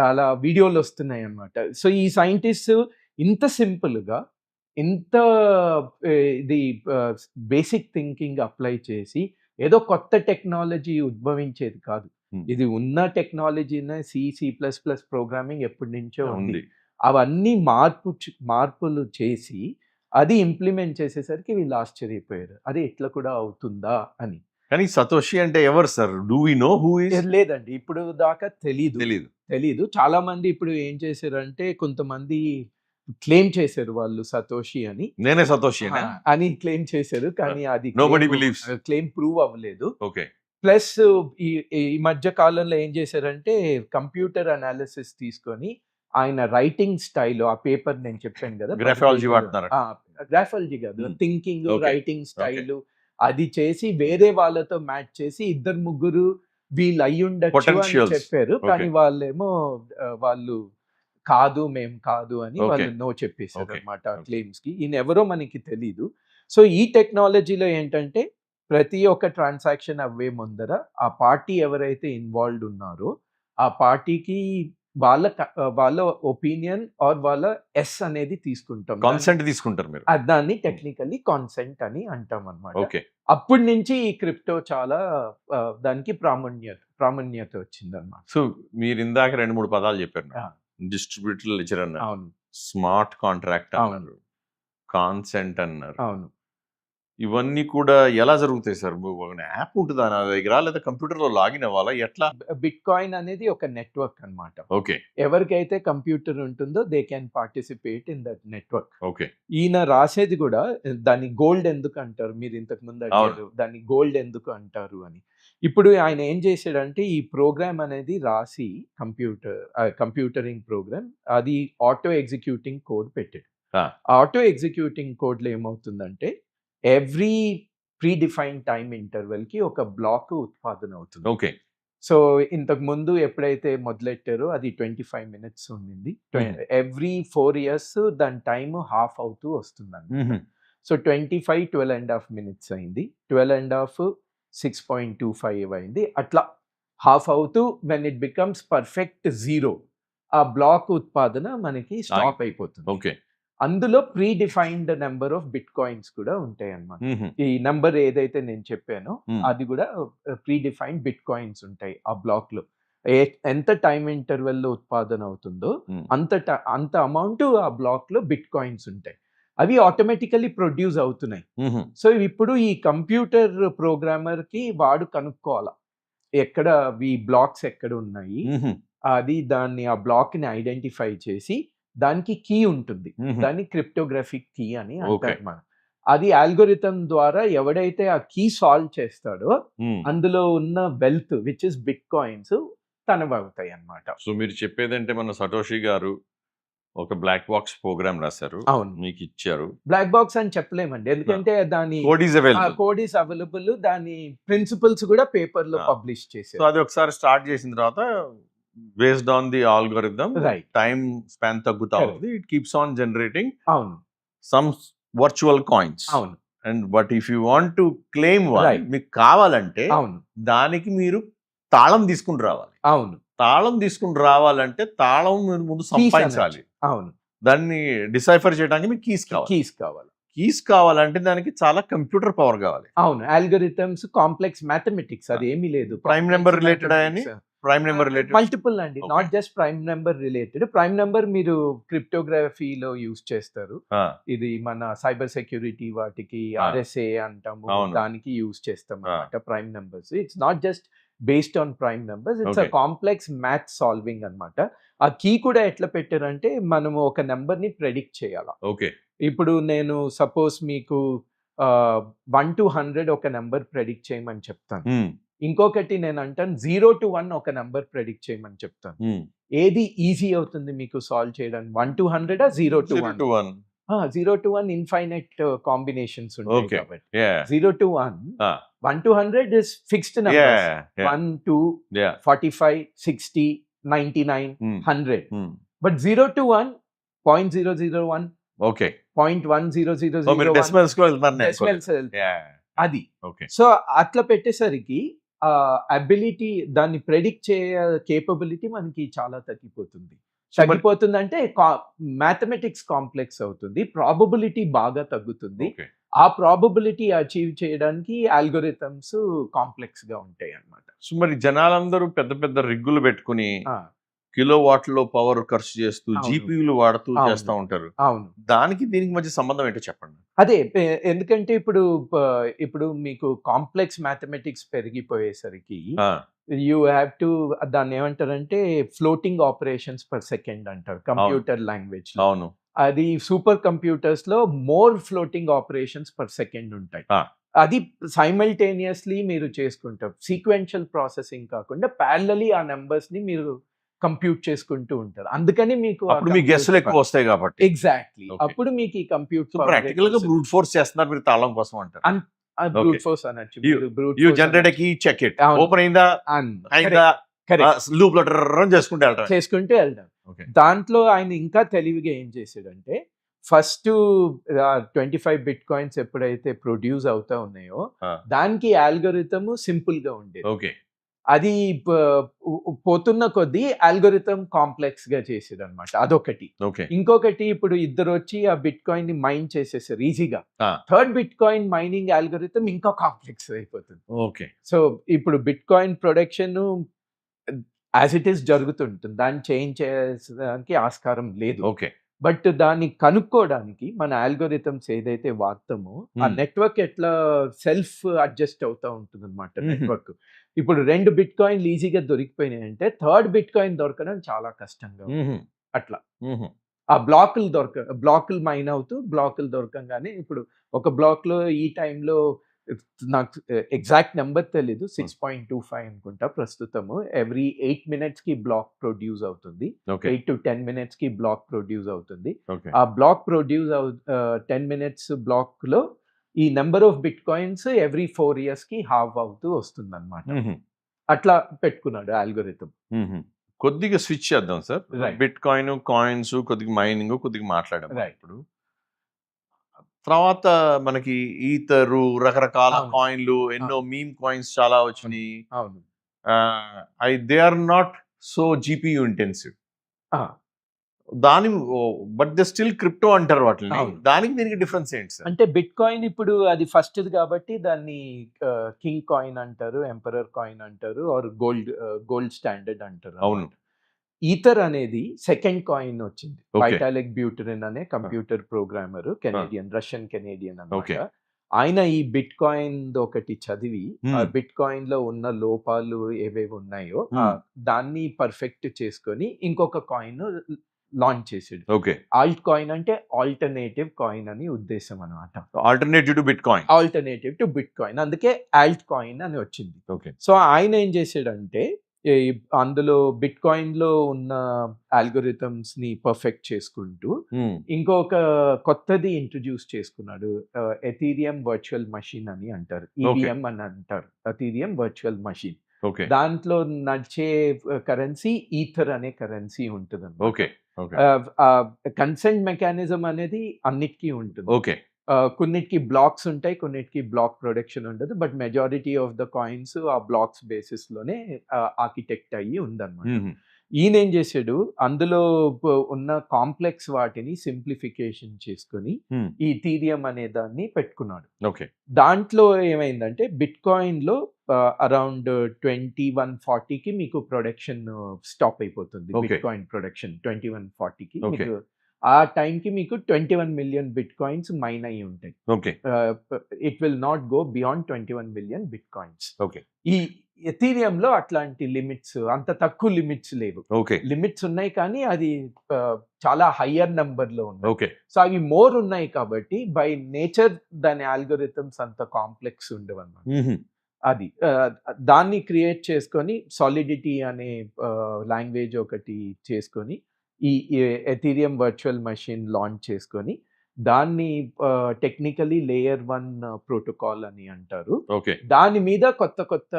అలా వీడియోలు వస్తున్నాయి అన్నమాట. సో, ఈ సైంటిస్ట్ ఇంత సింపుల్‌గా ఇంత ఇది బేసిక్ థింకింగ్ అప్లై చేసి ఏదో కొత్త టెక్నాలజీ ఉద్భవించేది కాదు. ఇది ఉన్న టెక్నాలజీనే సి ప్లస్ ప్లస్ ప్రోగ్రామింగ్ ఎప్పటి నుంచో ఉంది. అవన్నీ మార్పులు చేసి అది ఇంప్లిమెంట్ చేసేసరికి వీళ్ళు ఆశ్చర్యపోయారు. అది ఇట్లా కూడా అవుతుందా అని. కానీ సతోషి అంటే ఎవరు sir? Do we know who is? లేదండి. ఇప్పుడు దాకా తెలీదు. చాలా మంది ఇప్పుడు ఏం చేశారంటే కొంతమంది క్లెయిమ్ చేశారు వాళ్ళు సతోషి అని. నేనే సతోషి అని క్లెయిమ్ చేశారు. కానీ అది నోబడీ బిలీవ్స్. క్లెయిమ్ ప్రూవ్ అవ్వలేదు. ఓకే. ప్లస్ ఈ మధ్య కాలంలో ఏం చేశారంటే కంప్యూటర్ అనాలిసిస్ తీసుకొని ఆయన రైటింగ్ స్టైల్ ఆ పేపర్ నేను చెప్పాను కదా, గ్రాఫాలజీ వాడుతున్నారు. గ్రాఫాలజీ కాదు, థింకింగ్, రైటింగ్ స్టైల్ అది చేసి వేరే వాళ్ళతో మ్యాచ్ చేసి ఇద్దరు ముగ్గురు వీళ్ళు అయ్యుండొచ్చు అని చెప్పారు. కానీ వాళ్ళేమో వాళ్ళు కాదు, మేము కాదు అని వాళ్ళు నో చెప్పేశారు అనమాట ఆ క్లెయిమ్స్ కి. ఈయన ఎవరో మనకి తెలీదు. సో ఈ టెక్నాలజీలో ఏంటంటే ప్రతి ఒక్క ట్రాన్సాక్షన్ అవ్వే ముందర ఆ పార్టీ ఎవరైతే ఇన్వాల్వ్డ్ ఉన్నారో ఆ పార్టీకి వాళ్ళ ఒపీనియన్ ఆర్ వాళ్ళ ఎస్ అనేది తీసుకుంటాం. కాన్సెంట్ తీసుకుంటారు మీరు. దాన్ని టెక్నికల్లీ కాన్సెంట్ అని అంటాం అనమాట. ఓకే. అప్పటి నుంచి ఈ క్రిప్టో చాలా దానికి ప్రాముణ్యత వచ్చింది అనమాట. సో మీరు ఇందాక 2-3 పదాలు చెప్పారు. డిస్ట్రిబ్యూటెడ్ లెడ్జర్ అన్నారు, అవును, స్మార్ట్ కాంట్రాక్ట్ అన్నారు, కాన్సెంట్ అన్నారు. అవును. ఇవన్నీ కూడా ఎలా జరుగుతాయి సార్? యాప్ ఉంటుందా నా దగ్గర, లేదా కంప్యూటర్లో లాగిన్ అవ్వాలా, ఎట్లా? బిట్ కాయిన్ అనేది ఒక నెట్వర్క్ అన్నమాట. ఓకే. ఎవరికైతే కంప్యూటర్ ఉంటుందో they can participate in that network. Okay. ఈయన రాసేది కూడా దాన్ని గోల్డ్ ఎందుకు అంటారు, మీరు ఇంతకు ముందు అడిగారు దాన్ని గోల్డ్ ఎందుకు అంటారు అని. ఇప్పుడు ఆయన ఏం చేశాడంటే ఈ ప్రోగ్రామ్ అనేది రాసి కంప్యూటరింగ్ ప్రోగ్రామ్ అది ఆటో ఎగ్జిక్యూటింగ్ కోడ్ పెట్టాడు. ఆటో ఎగ్జిక్యూటింగ్ కోడ్లో ఏమవుతుందంటే every pre define time interval కి ఒక బ్లాక్ ఉత్పాదన అవుతుంది. ఓకే. సో ఇంతకు ముందు ఎప్పుడైతే మొదలెట్టారో అది 25 minutes ఉండింది. ఎవ్రీ 4 years దాని టైమ్ హాఫ్ అవుతూ వస్తుందండి. సో 25 12.5 minutes అయింది. 12.5 6.25 అయింది. అట్లా హాఫ్ అవుతూ వెన్ ఇట్ బికమ్స్ పర్ఫెక్ట్ 0 ఆ బ్లాక్ ఉత్పాదన మనకి స్టాప్ అయిపోతుంది. ఓకే. అందులో pre defined number of bit coins కూడా ఉంటాయి అన్నమాట. ఈ నెంబర్ ఏదైతే నేను చెప్పానో అది కూడా ప్రీ డిఫైన్డ్ బిట్ కాయిన్స్ ఉంటాయి ఆ బ్లాక్ లో. ఎంత టైం ఇంటర్వెల్ లో ఉత్పాదన అవుతుందో అంత అమౌంట్ ఆ బ్లాక్ లో బిట్ కాయిన్స్ ఉంటాయి. అవి ఆటోమేటికల్లీ ప్రొడ్యూస్ అవుతున్నాయి. సో ఇప్పుడు ఈ కంప్యూటర్ ప్రోగ్రామర్ కి వాడు కనుక్కోవాలా ఎక్కడ ఈ బ్లాక్స్ ఎక్కడ ఉన్నాయి, అది దాన్ని ఆ బ్లాక్‌ని ఐడెంటిఫై చేసి దానికి కీ ఉంటుంది. మ్మ్. దాన్ని క్రిప్టోగ్రాఫిక్ కీ అని ఓకే. అంటారు మనం. అది అల్గోరిథం ద్వారా ఎవడైతే ఆ కీ సాల్వ్ చేస్తాడో మ్మ్. అందులో ఉన్న వెల్త్ విచ్ ఇస్ బిట్‌కాయిన్స్ తనవవుతాయి అన్నమాట. సో మీరు చెప్పేదంటే మన సటోషి గారు ఒక బ్లాక్ బాక్స్ ప్రోగ్రామ్ రాశారు, అవును. మీకు ఇచ్చారు. బ్లాక్ బాక్స్ అని చెప్పలేమండి. ఎందుకంటే దాని code is available. Code is available. దాని ప్రిన్సిపల్స్ కూడా పేపర్‌లో Ah. పబ్లిష్ సో చేశారు. అది ఒకసారి స్టార్ట్ చేసిన తర్వాత based on the algorithm right. Time span తగ్గుతా Correct. ఉంది. ఇట్ కీప్స్ ఆన్ జనరేటింగ్ అవును. Some virtual coins. అవును. And but if you want to claim one, Right. మీకు కావాలంటే అవును. దానికి మీరు తాళం తీసుకుని రావాలి. అవును. తాళం తీసుకుని రావాలంటే తాళం మీరు ముందు కీస్ సంపాదించాలి. అనొచ్చు. అవును. దాన్ని డిసైఫర్ చేయడానికి మీకు కీస్ కావాలి. కీస్ కావాలి. కీస్ కావాలంటే దానికి చాలా కంప్యూటర్ పవర్ కావాలి. అవును. అల్గోరిథమ్స్ కాంప్లెక్స్ మ్యాథమెటిక్స్ అది ఏమీ లేదు. ప్రైమ్ నెంబర్ రిలేటెడ్ అని ప్రైమ్ నెంబర్ రిలేటెడ్ మల్టిపుల్ అండి. Okay. Not just prime number related. Prime number మీరు క్రిప్టోగ్రఫీలో యూజ్ చేస్తారు. ఇది మన సైబర్ సెక్యూరిటీ వాటికి Ah. ఆర్ఎస్ఏ అంటాము. అవును. దానికి యూజ్ చేస్తాం అన్నమాట prime numbers. It's not just based on prime numbers. It's a Okay. Complex math solving అన్నమాట. ఆ కీ కూడా ఎట్లా పెట్టారంటే మనము ఒక నెంబర్ ని ప్రెడిక్ట్ చేయాలా. ఓకే. ఇప్పుడు నేను సపోజ్ మీకు 1 to 100 ఒక నెంబర్ ప్రెడిక్ట్ చేయమని చెప్తాను. ఇంకొకటి నేను అంటాను 0 to 1 ఒక నెంబర్ ప్రెడిక్ట్ చేయమని చెప్తాను. ఏది ఈజీ అవుతుంది మీకు సాల్వ్ చేయడానికి? 1 to 100 0 to 1? 0 to 1 infinite combinations ఉంటాయి Okay. కాబట్టి. Yeah. 0 to 1, 1 to 100 is fixed numbers. Yeah. 1, 2, Yeah. 45, 60, 99, Hmm. 100. But 0 to 1, 0.001, okay. 0.10001 so మీరు డెసిమల్స్ లో వెళ్తున్నారు నేను decimals వెళ్తాయి. Yeah. అది. ఓకే. సో అట్లా పెట్టేసరికి అబిలిటీ దాన్ని ప్రెడిక్ట్ చేయ కేపబిలిటీ మనకి చాలా తగ్గిపోతుంది. తగ్గిపోతుందంటే మ్యాథమెటిక్స్ కాంప్లెక్స్ అవుతుంది. ప్రాబబిలిటీ బాగా తగ్గుతుంది. ఓకే. ఆ ప్రాబబిలిటీ అచీవ్ చేయడానికి ఆల్గోరిథమ్స్ కాంప్లెక్స్ గా ఉంటాయి అన్నమాట. సో మరి జనాలందరూ పెద్ద పెద్ద రిగ్గులు పెట్టుకుని కిలో వాట్లో పవర్ ఖర్చు చేస్తూ అవును. జీపీయూలు వాడుతూ అవును. చేస్తూ ఉంటారు. అవును. దానికి దీనికి మధ్య సంబంధం ఏంటో చెప్పండి. అదే ఎందుకంటే ఇప్పుడు మీకు కాంప్లెక్స్ మ్యాథమెటిక్స్ పెరిగిపోయేసరికి యూ హ్యావ్ టు దాన్ని ఏమంటారంటే ఫ్లోటింగ్ ఆపరేషన్స్ పర్ సెకండ్ అంటారు కంప్యూటర్ లాంగ్వేజ్ లో. అవును. అది సూపర్ కంప్యూటర్స్ లో more floating operations per second ఉంటాయి. అది సైమల్టేనియస్లీ మీరు చేసుకుంటారు. సీక్వెన్షియల్ ప్రాసెసింగ్ కాకుండా ప్యారలీ ఆ నెంబర్స్ ని మీరు కంప్యూట్ చేసుకుంటూ ఉంటారు. అందుకని మీకు అప్పుడు మీ గెస్సులు ఎక్కువ వస్తాయి కాబట్టి. Exactly Okay. అప్పుడు మీకు ఈ కంప్యూట్ ప్రాక్టికల్ గా బ్రూట్ ఫోర్స్ చేస్తున్నారు మీరు తాళం కోసం అంటారు. బ్రూట్ ఫోర్స్ అనొచ్చు. You generate key check it, అవును. ఓపెన్ అయిందా అయిందా లూప్ లో రన్ చేసుకుంటే వెళ్తారు. చేసుకుంటూ వెళ్దాం. Okay. దాంట్లో ఆయన ఇంకా తెలివిగా ఏం చేశాడంటే ఫస్ట్ 25 బిట్ కాయిన్స్ ఎప్పుడైతే ప్రొడ్యూస్ అవుతా ఉన్నాయో దానికి ఆల్గోరిథమ్ సింపుల్ గా ఉండేది. ఓకే. అది పోతున్న కొద్దీ ఆల్గోరిథం కాంప్లెక్స్ గా చేసేది అనమాట. అదొకటి. ఓకే. ఇంకొకటి ఇప్పుడు ఇద్దరు వచ్చి ఆ బిట్ కాయిన్ ని మైన్ చేసేసారు ఈజీగా. Third bit coin mining algorithm ఇంకా కాంప్లెక్స్ అయిపోతుంది. ఓకే. సో ఇప్పుడు bit coin production as it is జరుగుతుంటుంది. దాన్ని చేంజ్ చేయడానికి ఆస్కారం లేదు. ఓకే. బట్ దాన్ని కనుక్కోవడానికి మన ఆల్గోరిథమ్స్ ఏదైతే వాడతామో ఆ నెట్వర్క్ ఎట్లా సెల్ఫ్ అడ్జస్ట్ అవుతా ఉంటుంది అనమాట నెట్వర్క్. ఇప్పుడు 2 బిట్ కాయిన్లు ఈజీగా దొరికిపోయినాయి అంటే థర్డ్ బిట్ కాయిన్ దొరకడం చాలా కష్టంగా ఉంది. అట్లా ఆ బ్లాకులు మైన్ అవుతూ బ్లాకులు దొరకంగానే ఇప్పుడు ఒక బ్లాక్ లో ఈ టైంలో నాకు ఎగ్జాక్ట్ నెంబర్ తెలీదు, 6.25 అనుకుంటా ప్రస్తుతము. ఎవ్రీ 8 minutes కి బ్లాక్ ప్రొడ్యూస్ అవుతుంది. 8 to 10 minutes కి బ్లాక్ ప్రొడ్యూస్ అవుతుంది. ఆ బ్లాక్ ప్రొడ్యూస్ 10 minutes బ్లాక్ లో ఈ number of bit coins every 4 years కి హావ్ అవుతూ వస్తుంది అనమాట. అట్లా పెట్టుకున్నాడు ఆల్గోరిథం. కొద్దిగా స్విచ్ చేద్దాం sir. Right. Bit coin, coins, కొద్దిగా మైనింగ్, కొద్దిగా మాట్లాడాం. Right. ఇప్పుడు తర్వాత మనకి ఈథరు, రకరకాల అవును. కాయిన్లు, ఎన్నో మీమ్ కాయిన్స్ చాలా వచ్చినాయి. అవును. They are not so GPU intensive. దాని బట్ దే స్టిల్ క్రిప్టో అంటారు వాటిని. అవును. దానికి దీనికి డిఫరెన్స్ ఏంటి సార్? అంటే బిట్ కాయిన్ ఇప్పుడు అది ఫస్ట్ కాబట్టి దాన్ని కింగ్ కాయిన్ అంటారు, ఎంపరర్ కాయిన్ అంటారు, ఆర్ గోల్డ్ స్టాండర్డ్ అంటారు. అవును. ఈథర్ అనేది సెకండ్ కాయిన్ వచ్చింది. Okay. వైటాలిక్ బ్యూటరిన్ అనే computer programmer Russian Canadian Okay. అన్నమాట. ఆయన ఈ బిట్ కాయిన్ ఒకటి చదివి ఆ Hmm. బిట్ కాయిన్ లో ఉన్న లోపాలు ఏవేవి ఉన్నాయో దాన్ని పర్ఫెక్ట్ చేసుకొని ఇంకొక కాయిన్ లాంచ్ చేసాడు. ఓకే. ఆల్ట్ కాయిన్ అంటే ఆల్టర్నేటివ్ కాయిన్ అని ఉద్దేశం అనమాట. Alternative to bit coin. Alternative to bit coin, అందుకే ఆల్ట్ కాయిన్ అని వచ్చింది. ఓకే. సో ఆయన ఏం చేసాడంటే అందులో బిట్ కాయిన్ లో ఉన్న ఆల్గోరిథమ్స్ ని పర్ఫెక్ట్ చేసుకుంటూ ఇంకొక కొత్తది ఇంట్రడ్యూస్ చేసుకున్నాడు. ఎథీరియం వర్చువల్ మెషిన్ అని అంటారు, ఈవిఎం అని అంటారు, ఎథీరియం వర్చువల్ మెషిన్. ఓకే. దాంట్లో నడిచే కరెన్సీ ఈథర్ అనే కరెన్సీ ఉంటుంది. ఓకే. ఓకే. కన్సెంట్ మెకానిజం అనేది అన్నిటికీ ఉంటుంది. ఓకే. కొన్నిటికి బ్లాక్స్ ఉంటాయి, కొన్నిటికి బ్లాక్ ప్రొడక్షన్ ఉండదు. But majority of the coins ఆ బ్లాక్స్ బేసిస్ లోనే ఆర్కిటెక్ట్ అయ్యి ఉందన్నమాట. ఈయన ఏం చేశాడు, అందులో ఉన్న కాంప్లెక్స్ వాటిని సింప్లిఫికేషన్ చేసుకొని ఈ ఈథీరియం అనే దాన్ని పెట్టుకున్నాడు. ఓకే. దాంట్లో ఏమైందంటే బిట్ కాయిన్ లో అరౌండ్ 2140కి మీకు ప్రొడక్షన్ స్టాప్ అయిపోతుంది. బిట్ కాయిన్ ప్రొడక్షన్ 2140కి మీకు ఆ టైంకి మీకు 21 మిలియన్ బిట్ కాయిన్స్ మైన్ అయ్యి ఉంటాయి. Okay. It will not go beyond 21 million bit coins. Okay. ఈ ఎథీరియం లో అట్లాంటి లిమిట్స్, అంత తక్కువ లిమిట్స్ లేవు. ఓకే. లిమిట్స్ ఉన్నాయి కానీ అది చాలా హయ్యర్ నంబర్ లో ఉన్నాయి. ఓకే. సో అవి మోర్ ఉన్నాయి కాబట్టి బై నేచర్ దాని ఆల్గోరిథమ్స్ అంత కాంప్లెక్స్ ఉండవు అన్నమాట. అది దాన్ని క్రియేట్ చేసుకొని సాలిడిటీ అనే లాంగ్వేజ్ ఒకటి చేసుకొని ఈ ఎథీరియం వర్చువల్ మెషిన్ లాంచ్ చేసుకొని దాన్ని టెక్నికలీ లేయర్ 1 ప్రోటోకాల్ అని అంటారు. ఓకే. దాని మీద కొత్త కొత్త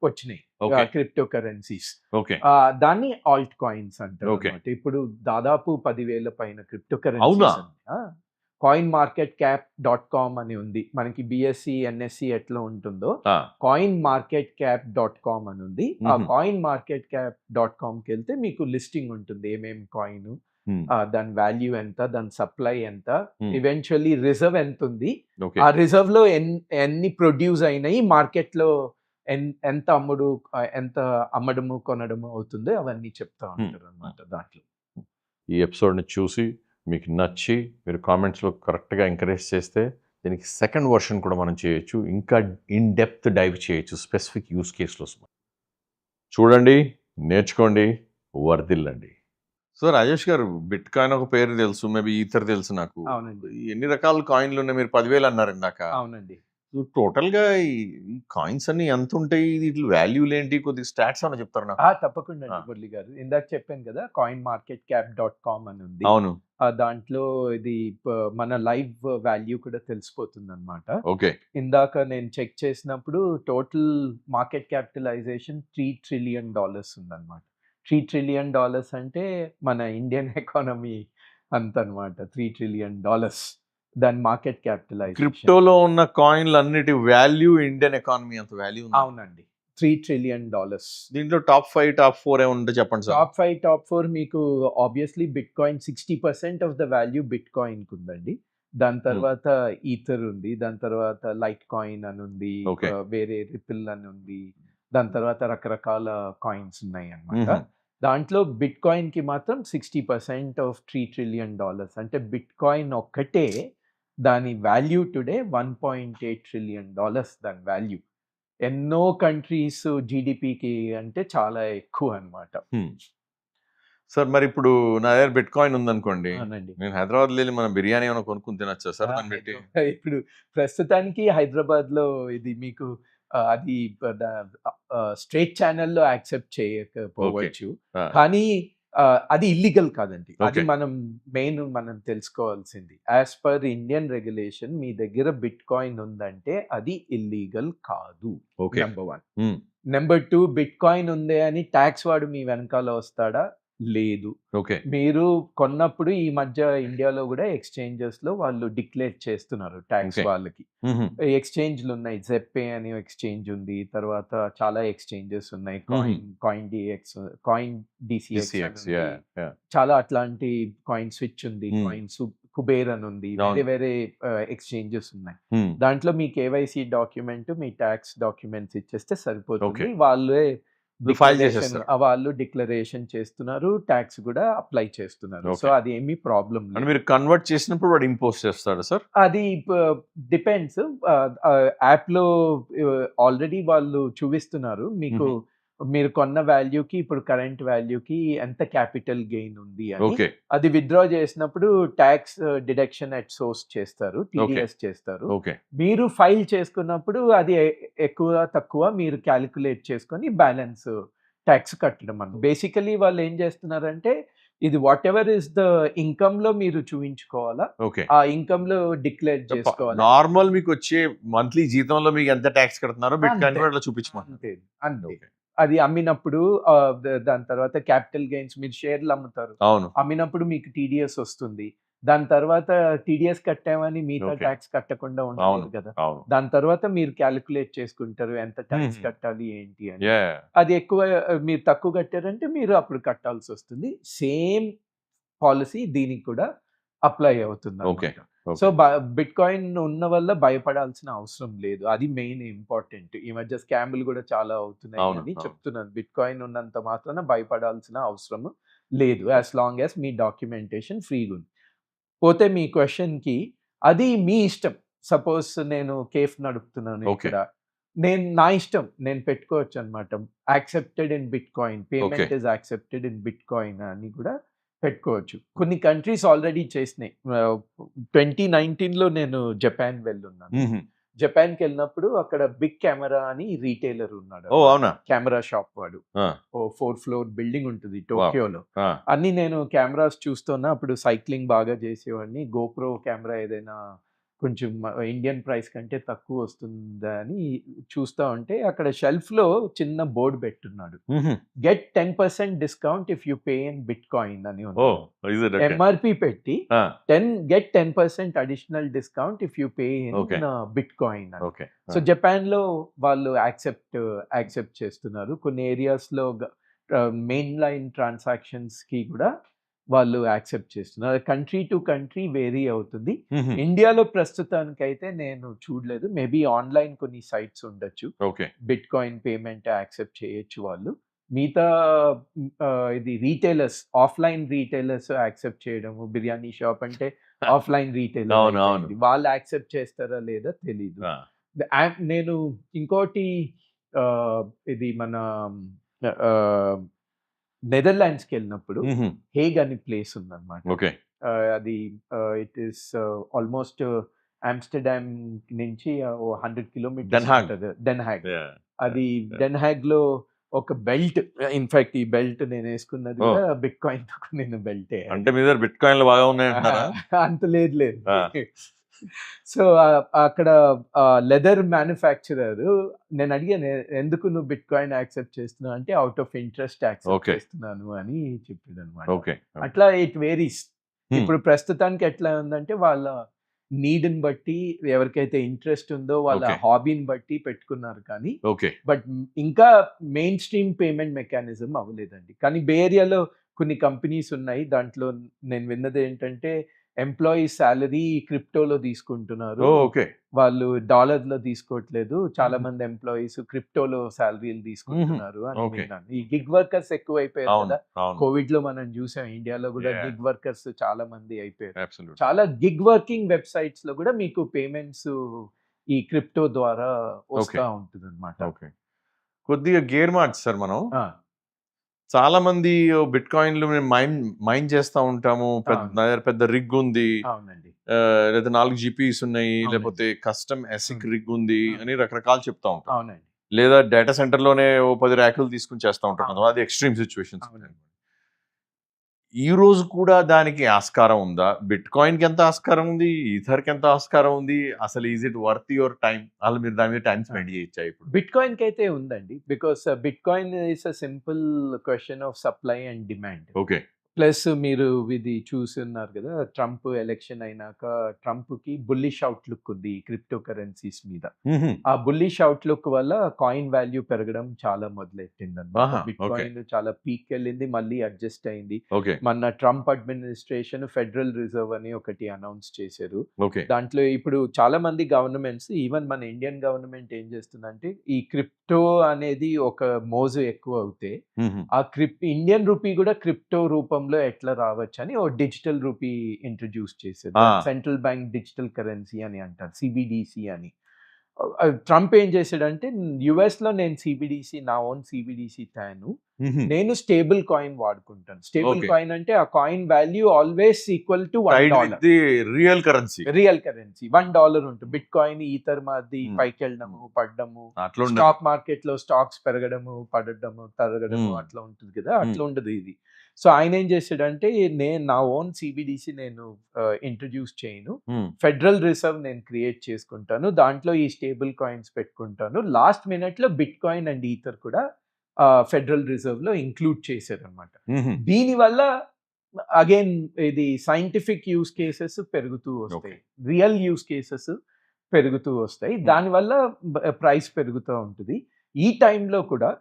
వచ్చినాయి క్రిప్టో కరెన్సీస్. ఓకే. దాన్ని ఆల్ట్ కాయిన్స్ అంటారు. ఇప్పుడు దాదాపు 10,000 పైన క్రిప్టో కరెన్సీస్. అవునా? coinmarketcap.com అని ఉంది మనకి. బిఎస్సి ఎన్ఎస్సి ఎట్లా ఉంటుందో coinmarketcap.com అని ఉంది. ఆ coinmarketcap.comకి వెళ్తే మీకు లిస్టింగ్ ఉంటుంది, ఏమేమి కాయిన్, దాని వాల్యూ ఎంత, దాని సప్లై ఎంత, ఈవెన్చువల్లీ రిజర్వ్ ఎంత ఉంది, ఆ రిజర్వ్ లో ఎన్ని ప్రొడ్యూస్ అయినాయి, మార్కెట్ లో ఎంత అమ్మడము కొనడము అవుతుందో అవన్నీ చెప్తా ఉంటారు అనమాట దాంట్లో. ఈ ఎపిసోడ్ని చూసి మీకు నచ్చి మీరు కామెంట్స్లో కరెక్ట్గా ఎంకరేజ్ చేస్తే దీనికి సెకండ్ వర్షన్ కూడా మనం చేయొచ్చు, ఇంకా ఇన్ డెప్త్ డైవ్ చేయొచ్చు స్పెసిఫిక్ యూస్ కేసులో. చూడండి, నేర్చుకోండి, వర్ధిల్లండి. సో రాజేష్ గారు, బిట్ కాయిన్ ఒక పేరు తెలుసు, మేబీ ఈథర్ తెలుసు నాకు. అవునండి. ఎన్ని రకాల కాయిన్లు ఉన్నాయి? మీరు 10,000 అన్నారు ఇందాక. అవునండి. టోటల్గా ఈ కాయిన్స్ అన్ని ఎంత ఉంటాయి, వీటి వాల్యూలు ఏంటి, కొద్దిగా స్టాట్స్ అని చెప్తారు నాకు. తప్పకుండా అండి మురళి గారు. ఇందాక చెప్పాను కదా coinmarketcap.com అని ఉంది. అవును. దాంట్లో ఇది మన లైవ్ వాల్యూ కూడా తెలిసిపోతుంది అనమాట. ఓకే. ఇందాక నేను చెక్ చేసినప్పుడు టోటల్ మార్కెట్ క్యాపిటలైజేషన్ $3 trillion ఉందన్నమాట. $3 trillion అంటే మన ఇండియన్ ఎకానమీ అంత అనమాట. $3 trillion దాని మార్కెట్ క్యాపిటలైజేషన్. క్రిప్టోలో ఉన్న కాయిన్లు అన్నిటి వాల్యూ ఇండియన్ ఎకానమీ అంత వాల్యూ ఉంది. అవునండి, $3 trillion. దీంట్లో టాప్ 5 టాప్ 4 ఏముంటే చెప్పండి సార్. టాప్ 5 టాప్ 4 మీకు obviously bit coin 60% of the value bit coin ఉందండి. దాని తర్వాత ఈథర్ ఉంది, దాని తర్వాత లైట్ కాయిన్ అని ఉంది, వేరే రిపిల్ అని ఉంది, దాని తర్వాత రకరకాల కాయిన్స్ ఉన్నాయి అన్నమాట. దాంట్లో బిట్ కాయిన్ కి మాత్రం 60% ఆఫ్ $3 trillion. అంటే బిట్ కాయిన్ ఒక్కటే దాని వాల్యూ టుడే $1.8 trillion దాని వాల్యూ. ఎన్నో కంట్రీస్ జీడిపికి అంటే చాలా ఎక్కువ అన్నమాట. సార్ మరి ఇప్పుడు నా దగ్గర బిట్ కాయిన్ ఉందనుకోండి, నేను హైదరాబాద్ వెళ్ళి మన బిర్యానీ ఏమైనా కొనుక్కుని తినొచ్చా సార్? ఇప్పుడు ప్రస్తుతానికి హైదరాబాద్ లో ఇది మీకు అది స్ట్రేట్ ఛానల్లో యాక్సెప్ట్ చేయకపోవచ్చు, కానీ అది ఇల్లీగల్ కాదండి. అది మనం తెలుసుకోవాల్సింది. యాజ్ పర్ ఇండియన్ రెగ్యులేషన్ మీ దగ్గర బిట్ కాయిన్ ఉందంటే అది ఇల్లీగల్ కాదు. నెంబర్ 1. నెంబర్ 2, బిట్ కాయిన్ ఉంది అని ట్యాక్స్ వాడు మీ వెనకాల వస్తాడా? లేదు. మీరు కొన్నప్పుడు ఈ మధ్య ఇండియాలో కూడా ఎక్స్చేంజెస్ లో వాళ్ళు డిక్లేర్ చేస్తున్నారు ట్యాక్స్ వాళ్ళకి. ఎక్స్చేంజ్లు ఉన్నాయి, జెప్పే అని ఎక్స్చేంజ్ ఉంది, తర్వాత చాలా ఎక్స్చేంజెస్ ఉన్నాయి, కాయిన్ డిసిఎక్స్, చాలా అట్లాంటి కాయిన్ స్విచ్ ఉంది, కాయిన్ కుబేర్ అని ఉంది, వేరే వేరే ఎక్స్చేంజెస్ ఉన్నాయి. దాంట్లో మీ కేవైసీ డాక్యుమెంట్, మీ ట్యాక్స్ డాక్యుమెంట్స్ ఇచ్చేస్తే సరిపోతుంది. వాళ్ళే ఫైల్ డిక్లరేషన్ చేసేస్తారు. వాళ్ళు డిక్లరేషన్ చేస్తున్నారు, ట్యాక్స్ కూడా అప్లై చేస్తున్నారు. So Okay. అది ఏమీ ప్రాబ్లం అంటే లేదు. మీరు కన్వర్ట్ చేసినప్పుడు వాడు ఇంపోజ్ చేస్తాడు సార్? అది డిపెండ్స్. యాప్‌లో ఆల్రెడీ వాళ్ళు చూపిస్తున్నారు. మీకు మీరు కొన్న వాల్యూకి ఇప్పుడు కరెంట్ వాల్యూకి ఎంత క్యాపిటల్ గెయిన్ ఉంది అని. ఓకే. అది విత్‌డ్రా చేసినప్పుడు టాక్స్ డిడక్షన్ అట్ సోర్స్ చేస్తారు. టీడీఎస్ చేస్తారు. ఓకే. మీరు ఫైల్ చేసుకున్నప్పుడు అది ఎక్కువ తక్కువ మీరు క్యాలిక్యులేట్ చేసుకొని బ్యాలెన్స్ టాక్స్ కట్టడం అన్నమాట. బేసికల్లీ వాళ్ళు ఏం చేస్తున్నారంటే ఇది వాటెవర్ ఇస్ ద ఇన్‌కమ్‌లో మీరు చూయించుకోవాలా. ఓకే. ఆ ఇన్‌కమ్‌లో డిక్లేర్ చేసుకోవాలి. నార్మల్ మీకు వచ్చే మంత్లీ జీతంలో మీకు ఎంత ట్యాక్స్ కడుతున్నారో బిట్‌కాయిన్ అంతే. కూడా అట్లా చూపించమంటారు. అంతే. అంతే. ఓకే. అది అమ్మినప్పుడు దాని తర్వాత క్యాపిటల్ గెయిన్స్ మీరు షేర్లు అమ్ముతారు. అవును. అమ్మినప్పుడు మీకు టీడీఎస్ వస్తుంది. దాని తర్వాత టీడీఎస్ కట్టామని మిగతా ఓకే. ట్యాక్స్ కట్టకుండా అవును. ఉండలేదు కదా! అవును. దాని తర్వాత మీరు క్యాలిక్యులేట్ చేసుకుంటారు ఎంత ట్యాక్స్ మ్మ్. కట్టాలి ఏంటి అని. యాహ్! అది ఎక్కువ మీరు తక్కువ కట్టారంటే మీరు అప్పుడు కట్టాల్సి వస్తుంది. సేమ్ పాలిసీ దీనికి కూడా అప్లై అవుతుంది ఓకే. సో బిట్ కాయిన్ ఉన్న వల్ల భయపడాల్సిన అవసరం లేదు. అది మెయిన్ ఇంపార్టెంట్. ఈ మధ్య స్కామ్లు కూడా చాలా అవుతున్నాయి అవును. అని అవును. చెప్తున్నాను. బిట్ కాయిన్ ఉన్నంత మాత్రాన భయపడాల్సిన అవసరం లేదు. యాస్ లాంగ్ యాస్ మీ డాక్యుమెంటేషన్ ఫ్రీగా ఉంది. పోతే మీ క్వెషన్‌కి అది మీ ఇష్టం. సపోజ్ నేను కేఫ్ నడుపుతున్నాను ఓకే. ఇక్కడ. నా ఇష్టం. నేను పెట్టుకోవచ్చు అన్నమాట. Accepted in bit coin. Payment is accepted in bit coin అని కూడా పెట్టుకోవచ్చు. కొన్ని కంట్రీస్ ఆల్రెడీ చేసినాయి. 2019లో నేను జపాన్ వెళ్ళున్నాను. హుహు. జపాన్‌కెళ్ళినప్పుడు అక్కడ బిగ్ కెమెరా అని రీటైలర్ ఉన్నాడు. ఓహ్! అవునా? కెమెరా షాప్ వాడు. ఆ! ఓ 4 ఫ్లోర్ బిల్డింగ్ ఉంటది టోక్యోలో. ఆ! అన్నీ నేను కెమెరాస్ చూస్తున్నా. అప్పుడు సైక్లింగ్ బాగా చేసేవాడిని. గోప్రో కెమెరా ఏదైనా కొంచెం ఇండియన్ ప్రైస్ కంటే తక్కువ వస్తుందా అని చూస్తా ఉంటే అక్కడ షెల్ఫ్‌లో చిన్న బోర్డ్ పెట్టున్నాడు. హుహు. Get 10% discount if you pay in bitcoin అని ఉంది. Oh! Is it okay. MRP పెట్టి ఆ! 10% additional discount if you pay in Okay. Bitcoin అని. ఓకే. సో జపాన్‌లో వాళ్ళు యాక్సెప్ట్ చేస్తున్నారు. కొన్ని ఏరియాస్‌లో మెయిన్ లైన్ ట్రాన్సాక్షన్స్‌కి కూడా వాళ్ళు యాక్సెప్ట్ చేస్తున్నారు. కంట్రీ టు కంట్రీ వేరీ అవుతుంది. హుహు. ఇండియాలో ప్రస్తుతానికైతే నేను చూడలేదు. మేబీ ఆన్‌లైన్ కొన్ని సైట్స్ ఉండొచ్చు. ఓకే. బిట్‌కాయిన్ పేమెంట్ యాక్సెప్ట్ చేయొచ్చు వాళ్ళు. మిగతా ఇది రీటైలర్స్, ఆఫ్‌లైన్ రీటైలర్స్ యాక్సెప్ట్ చేయడము. బిర్యానీ షాప్ అంటే ఆఫ్‌లైన్ రీటైలర్ అవును. అవును. అయిపోయింది. వాళ్ళు యాక్సెప్ట్ చేస్తారా లేదా తెలీదు. ఆ! నేను ఇంకోటి ఇది మన ఆహ్, నెదర్‌లాండ్స్‌కెళ్ళినప్పుడు హుహు. హేగ్ అని ప్లేస్ ఉందన్నమాట. ఓకే. అది ఇట్ ఈస్ ఆల్‌మోస్ట్ ఆమ్‌స్టర్‌డామ్ నుంచి 100 కిలోమీటర్స్ డెన్ హాగ్. ఉంటది. Den Haag. యాహ్! అది Yeah. డెన్ హాగ్‌లో ఒక బెల్ట్. ఇన్‌ఫాక్ట్ ఈ బెల్ట్ నేనేసుకున్నది ఓహ్! కూడా బిట్‌కాయిన్‌తో కొనిన బెల్టే. అంటే మీ దగ్గర బిట్‌కాయిన్‌లు బాగా ఉన్నాయంటున్నారా? అంత లేదు. ఆ! సో, అక్కడ లెదర్ మ్యానుఫ్యాక్చరర్ నేను అడిగాను ఎందుకు నువ్వు బిట్‌కాయిన్ యాక్సెప్ట్ చేస్తున్నావు అంటే out of interest accept okay. చేస్తున్నాను అని చెప్పాడన్నమాట. ఓకే. అట్లా ఇట్ వేరీస్. హ్మ్. ఇప్పుడు ప్రస్తుతానికి ఎట్లా ఉందంటే వాళ్ళ నీడ్‌ని బట్టి ఎవరికైతే ఇంట్రెస్ట్ ఉందో వాళ్ళ ఓకే. హాబీని బట్టి పెట్టుకున్నారు కానీ ఓకే. బట్ ఇంకా మెయిన్ స్ట్రీమ్ పేమెంట్ మెకానిజం అవ్వలేదండి. కానీ బే ఏరియాలో కొన్ని కంపెనీస్ ఉన్నాయి. దాంట్లో నేను విన్నది ఏంటంటే ఎంప్లాయీ సాలరీ క్రిప్టోలో తీసుకుంటున్నారు. ఓహ్! ఓకే. వాళ్ళు డాలర్‌లో తీసుకోవట్లేదు. చాలా హుహు. మంది ఎంప్లాయీస్ క్రిప్టోలో సాలరీలు తీసుకుంటున్నారు అని ఓకే. విన్నాను. ఈ గిగ్ వర్కర్స్ ఎక్కువైపోయారు అవును. కదా! అవును. కోవిడ్‌లో మనం చూసాం ఇండియాలో కూడా Yeah. గిగ్ వర్కర్స్ చాలా మంది అయిపోయారు. అబ్సల్యూట్‌లీ. చాలా గిగ్ వర్కింగ్ వెబ్‌సైట్స్‌లో కూడా మీకు పేమెంట్స్ ఈ క్రిప్టో ద్వారా ఓకే. వస్తా ఉంటుందన్నమాట. ఓకే. కొద్దిగా గేర్ మార్చేసారు మనం. ఆ! చాలా మంది బిట్‌కాయిన్‌లు మేము మైన్ చేస్తా ఉంటాము. నా అవును. దగ్గర పెద్ద రిగ్ ఉంది. అవునండి. లేదా 4 జీపీస్ ఉన్నాయి. అవునండి. లేకపోతే కస్టమ్ ఎసిక్ హ్మ్. రిగ్ ఉంది హ్మ్. అని రకరకాలు చెప్తా ఉంటారు. అవునండి. లేదా డేటా సెంటర్‌లోనే ఓ 10 ర్యాకులు తీసుకొని చేస్తా ఉంటారు. అవును. కొంతమంది ఎక్స్‌ట్రీమ్ సిట్యుయేషన్స్. అవునండి. ఈ రోజు కూడా దానికి ఆస్కారం ఉందా? బిట్‌కాయిన్‌కి ఎంత ఆస్కారం ఉంది? ఈథర్‌కి ఎంత ఆస్కారం ఉంది? అసలు is it worth your time? అసలు మీరు దాని మీద టైమ్ ఆ! స్పెండ్ చేయొచ్చా ఇప్పుడు? బిట్‌కాయిన్‌కైతే ఉందండి. Because bitcoin is a simple question of supply and demand. Okay. Plus మీరు ఇది చూసున్నారు కదా, ట్రంప్ ఎలక్షన్ అయినాక ట్రంప్కి బుల్లిష్ అవుట్లుక్ ఉంది క్రిప్టో కరెన్సీస్ మీద. ఆ బుల్లిష్ అవుట్లుక్ వల్ల కాయిన్ వాల్యూ పెరగడం చాలా మొదలెట్టింది అనమాట. ఆహా, బిట్ okay. కాయిన్ చాలా పీక్ వెళ్ళింది, మళ్ళీ అడ్జస్ట్ అయింది. ఓకే మొన్న ట్రంప్ అడ్మినిస్ట్రేషన్ ఫెడరల్ రిజర్వ్ అని ఒకటి అనౌన్స్ చేశారు. ఓకే దాంట్లో ఇప్పుడు చాలా మంది గవర్నమెంట్స్, ఈవెన్ మన ఇండియన్ గవర్నమెంట్ ఏం చేస్తుందంటే, ఈ క్రిప్టో అనేది ఒక మోజు ఎక్కువ అవుతే ఆ ఇండియన్ రూపీ కూడా క్రిప్టో రూపంలో ఎట్లా రావచ్చు అని ఓ డిజిటల్ రూపీ ఇంట్రడ్యూస్ చేశారు. సెంట్రల్ బ్యాంక్ డిజిటల్ కరెన్సీ అని అంటారు, సిబిడిసి అని. ట్రంప్ ఏం చేశాడంటే, యుఎస్ లో నేను సిబిడిసి, నా ఓన్ సిబిడిసి తాను, నేను స్టేబుల్ కాయిన్ వాడుకుంటాను. Stable Okay. కాయిన్ అంటే ఆ coin value always equal to $1. Real currency real currency $1 ఉంటుంది. బిట్ కాయిన్, ఈథర్ మాది పైకి వెళ్ళడము పడ్డము, అట్లా ఉండదు. స్టాక్ మార్కెట్ లో స్టాక్స్ పెరగడము పడడము తరగడము అట్లా ఉంటుంది కదా, అట్లా ఉండదు ఇది. సో ఆయన ఏం చేశాడంటే, నేను నా ఓన్ సిబిడిసి నేను ఇంట్రడ్యూస్ చేయను, ఫెడరల్ రిజర్వ్ నేను క్రియేట్ చేసుకుంటాను, దాంట్లో ఈ స్టేబుల్ కాయిన్స్ పెట్టుకుంటాను. లాస్ట్ మినిట్ లో బిట్ కాయిన్ అండ్ ఈథర్ కూడా ఫెడరల్ రిజర్వ్ లో ఇంక్లూడ్ చేశారు అనమాట. దీనివల్ల అగైన్ ఇది సైంటిఫిక్ యూస్ కేసెస్ పెరుగుతూ వస్తాయి, రియల్ యూస్ కేసెస్ పెరుగుతూ వస్తాయి, దానివల్ల ప్రైస్ పెరుగుతూ ఉంటుంది. ఈ టైంలో కూడా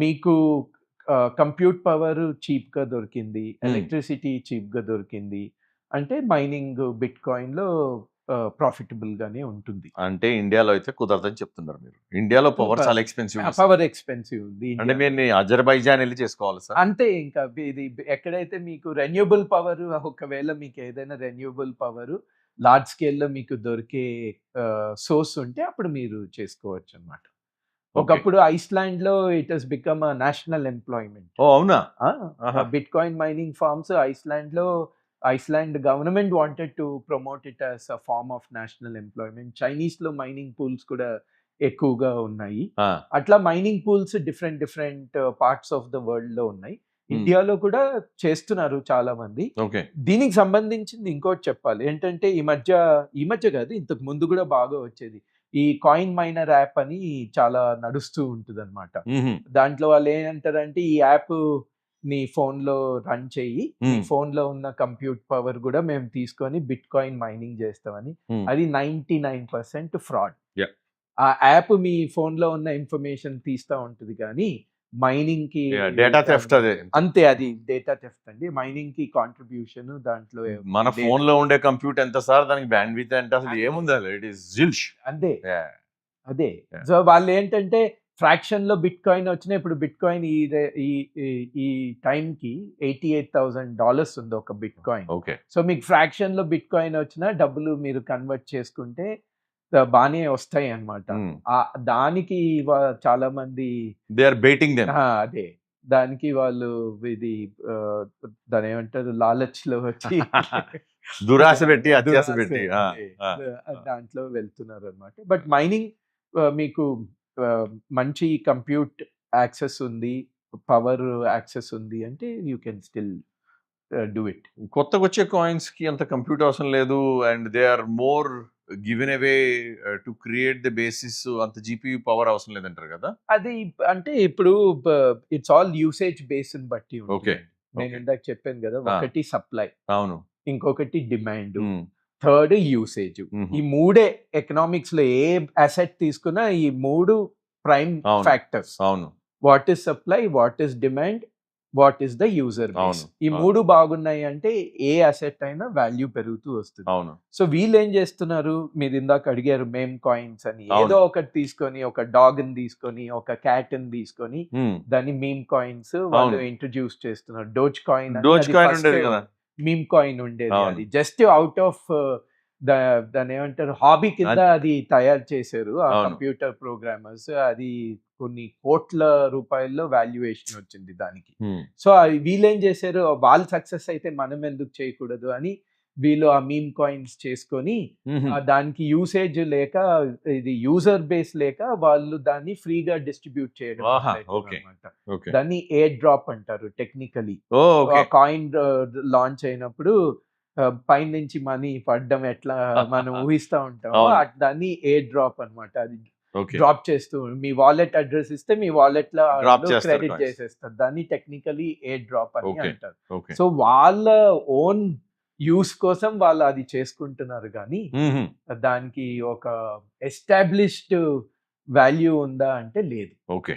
మీకు కంప్యూట్ పవర్ చీప్గా దొరికింది, ఎలక్ట్రిసిటీ చీప్గా దొరికింది అంటే మైనింగ్ బిట్ కాయిన్లో ప్రాఫిటబుల్ గానే ఉంటుంది. అంటే ఇండియాలో అయితే కుదరదని చెప్తున్నారు మీరు. ఇండియాలో పవర్ చాలా ఎక్స్పెన్సివ్. పవర్ ఎక్స్పెన్సివ్ ఉంది. అంటే మీరు అజర్బైజాన్ వెళ్ళి చేసుకోవాలి సార్. అంతే, ఇంకా ఇది ఎక్కడైతే మీకు రెన్యూబుల్ పవర్, ఒకవేళ మీకు ఏదైనా రెన్యూబుల్ పవర్ లార్జ్ స్కేల్లో మీకు దొరికే సోర్స్ ఉంటే అప్పుడు మీరు చేసుకోవచ్చు అన్నమాట. ఒకప్పుడు ఐస్లాండ్ లో it has become national employment. ఓ అవునా? Bit coin mining farms Iceland లో, Iceland government wanted to promote it as a farm of national employment. Chinese లో మైనింగ్ పూల్స్ కూడా ఎక్కువగా ఉన్నాయి. అట్లా mining pools different parts of the world లో ఉన్నాయి. ఇండియాలో కూడా చేస్తున్నారు చాలా మంది. దీనికి సంబంధించింది ఇంకోటి చెప్పాలి ఏంటంటే, ఈ మధ్య కాదు, ఇంతకు ముందు కూడా బాగా వచ్చేది ఈ కాయిన్ మైనర్ యాప్ అని చాలా నడుస్తూ ఉంటుంది అనమాట. దాంట్లో వాళ్ళు ఏంటంటారంటే, ఈ యాప్ నీ ఫోన్ లో రన్ చెయ్యి, నీ ఫోన్ లో ఉన్న కంప్యూట్ పవర్ కూడా మేము తీసుకొని బిట్ కాయిన్ మైనింగ్ చేస్తామని. అది 99% ఫ్రాడ్. ఆ యాప్ మీ ఫోన్ లో ఉన్న ఇన్ఫర్మేషన్ తీస్తా ఉంటుంది కానీ మైనింగ్ కి డేటా థెఫ్ట్. అదే అంతే, అది డేటా థెఫ్ట్ అండి. మైనింగ్ కి కాంట్రిబ్యూషన్ దాంట్లో. మన ఫోన్ లో ఉండే కంప్యూటర్ ఎంత సార్, దానికి బ్యాండ్విడ్త్ అంటే అసలు ఏముంది, ఇట్ ఇస్ జిల్ష్. అదే. సో వాళ్ళు ఏంటంటే, ఫ్రాక్షన్ లో బిట్ కాయిన్ వచ్చినా, ఇప్పుడు బిట్ కాయిన్ ఈ టైం కి $88,000 ఉంది ఒక బిట్ కాయిన్. సో మీకు ఫ్రాక్షన్ లో బిట్ కాయిన్ వచ్చినా డబ్బులు మీరు కన్వర్ట్ చేసుకుంటే బానే వస్తాయి అన్నమాట. దానికి చాలా మంది దే ఆర్ బెయిటింగ్ దెం. అదే, దానికి వాళ్ళు ఇది దాని ఏమంటారు, లాలచ్ లో వచ్చి దురాశ పెట్టి అత్యాశ పెట్టి దాంట్లో వెళ్తున్నారు అన్నమాట. బట్ మైనింగ్ మీకు మంచి కంప్యూట్ యాక్సెస్ ఉంది, పవర్ యాక్సెస్ ఉంది అంటే you can still do it. కొత్తగా వచ్చే కాయిన్స్ కి అంత కంప్యూటర్ అవసరం లేదు, and they are more given away to create the basis. అంత జీపీయూ పవర్ అవసరం లేదంటారు కదా. అది అంటే ఇప్పుడు ఇట్స్ ఆల్ యూసేజ్ బేస్ బట్టి. నేను ఇందాక చెప్పాను కదా, ఒకటి సప్లై, అవును, ఇంకొకటి డిమాండ్, థర్డ్ యూసేజ్. ఈ మూడే ఎకనామిక్స్ లో ఏ అసెట్ తీసుకున్నా ఈ మూడు ప్రైమ్ ఫ్యాక్టర్స్. అవును, what is supply, what is demand, what is the user base. ఈ మూడు బాగున్నాయి అంటే ఏ అసెట్ అయినా వాల్యూ పెరుగుతూ వస్తుంది. అవును. సో వీళ్ళు ఏం చేస్తున్నారు, మీరు ఇందాక అడిగారు మేమ్ కాయిన్స్ అని, ఏదో ఒకటి తీసుకొని, ఒక డాగ్ ని తీసుకొని, ఒక క్యాట్ ని తీసుకొని దాన్ని మీమ్ కాయిన్స్ వాళ్ళు ఇంట్రడ్యూస్ చేస్తున్నారు. డోజ్ కాయిన్ మీమ్ కాయిన్ ఉండేది, అది జస్ట్ అవుట్ ఆఫ్ దాని ఏమంటారు హాబీ కింద అది తయారు చేశారు ఆ కంప్యూటర్ ప్రోగ్రామర్స్. అది కొన్ని కోట్ల రూపాయల్లో వాల్యుయేషన్ వచ్చింది దానికి. సో వీళ్ళేం చేశారు, వాళ్ళు సక్సెస్ అయితే మనం ఎందుకు చేయకూడదు అని వీళ్ళు ఆ మీమ్ కాయిన్స్ చేసుకొని, దానికి యూసేజ్ లేక, ఇది యూజర్ బేస్ లేక వాళ్ళు దాన్ని ఫ్రీగా డిస్ట్రిబ్యూట్ చేయడం అన్నమాట. దాన్ని ఎయిర్ డ్రాప్ అంటారు టెక్నికలీ. కాయిన్ లాంచ్ అయినప్పుడు పైన నుంచి మనీ పడ్డం ఎట్లా మనం ఊహిస్తా ఉంటాం, దాన్ని ఎయిర్ డ్రాప్ అన్నమాట. అది ఓకే. డ్రాప్ చేస్తూ మీ వాలెట్ అడ్రస్ ఇస్తే మీ వాలెట్ లో Drop చేస్తారు క్రెడిట్ coins. చేసేస్తారు. దాన్ని టెక్నికలీ ఎయిర్ డ్రాప్ అని Okay. అంటారు. ఓకే. సో వాళ్ళ ఓన్ యూస్ కోసం వాళ్ళు అది చేసుకుంటున్నారు కానీ మ్మ్. దానికి ఒక ఎస్టాబ్లిష్డ్ వాల్యూ ఉందా అంటే లేదు. ఓకే.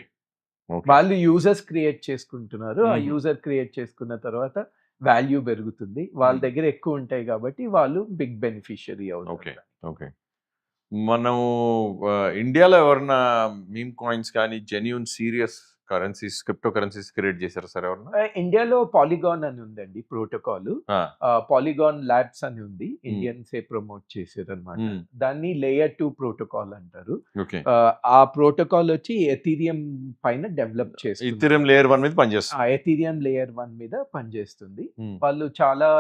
ఓకే. వాళ్ళు యూజర్స్ క్రియేట్ చేసుకుంటున్నారు. ఆ మ్మ్. యూజర్ క్రియేట్ చేసుకున్న తర్వాత వాల్యూ పెరుగుతుంది. వాళ్ళ మ్మ్. దగ్గర ఎక్కువ ఉంటాయి కాబట్టి వాళ్ళు బిగ్ బెనిఫిషియరీ ఓకే. అవుతారు. ఓకే. మనం ఇండియాలో ఎవరన్నా మీమ్ కాయిన్స్ కానీ genuine serious currencies crypto currencies create చేశారు సార్ ఎవరన్నా? ఇండియాలో పాలిగాన్ అని ఉందండి ప్రోటోకాల్. ఆ. పాలిగాన్ ల్యాబ్స్ అని ఉంది. ఇండియన్సే ప్రమోట్ చేశారు అనమాట. మ్మ్. దాన్ని లేయర్ 2 ప్రోటోకాల్ అంటారు. ఓకే. ఆ ప్రోటోకాల్ వచ్చి ఎథీరియం పైన డెవలప్ చేస్తుంది. ఇథెరియం లేయర్ 1 మీద పనిచేస్తుంది. ఎథీరియం లేయర్ 1 మీద పనిచేస్తుంది. మ్మ్. వాళ్ళు చాలా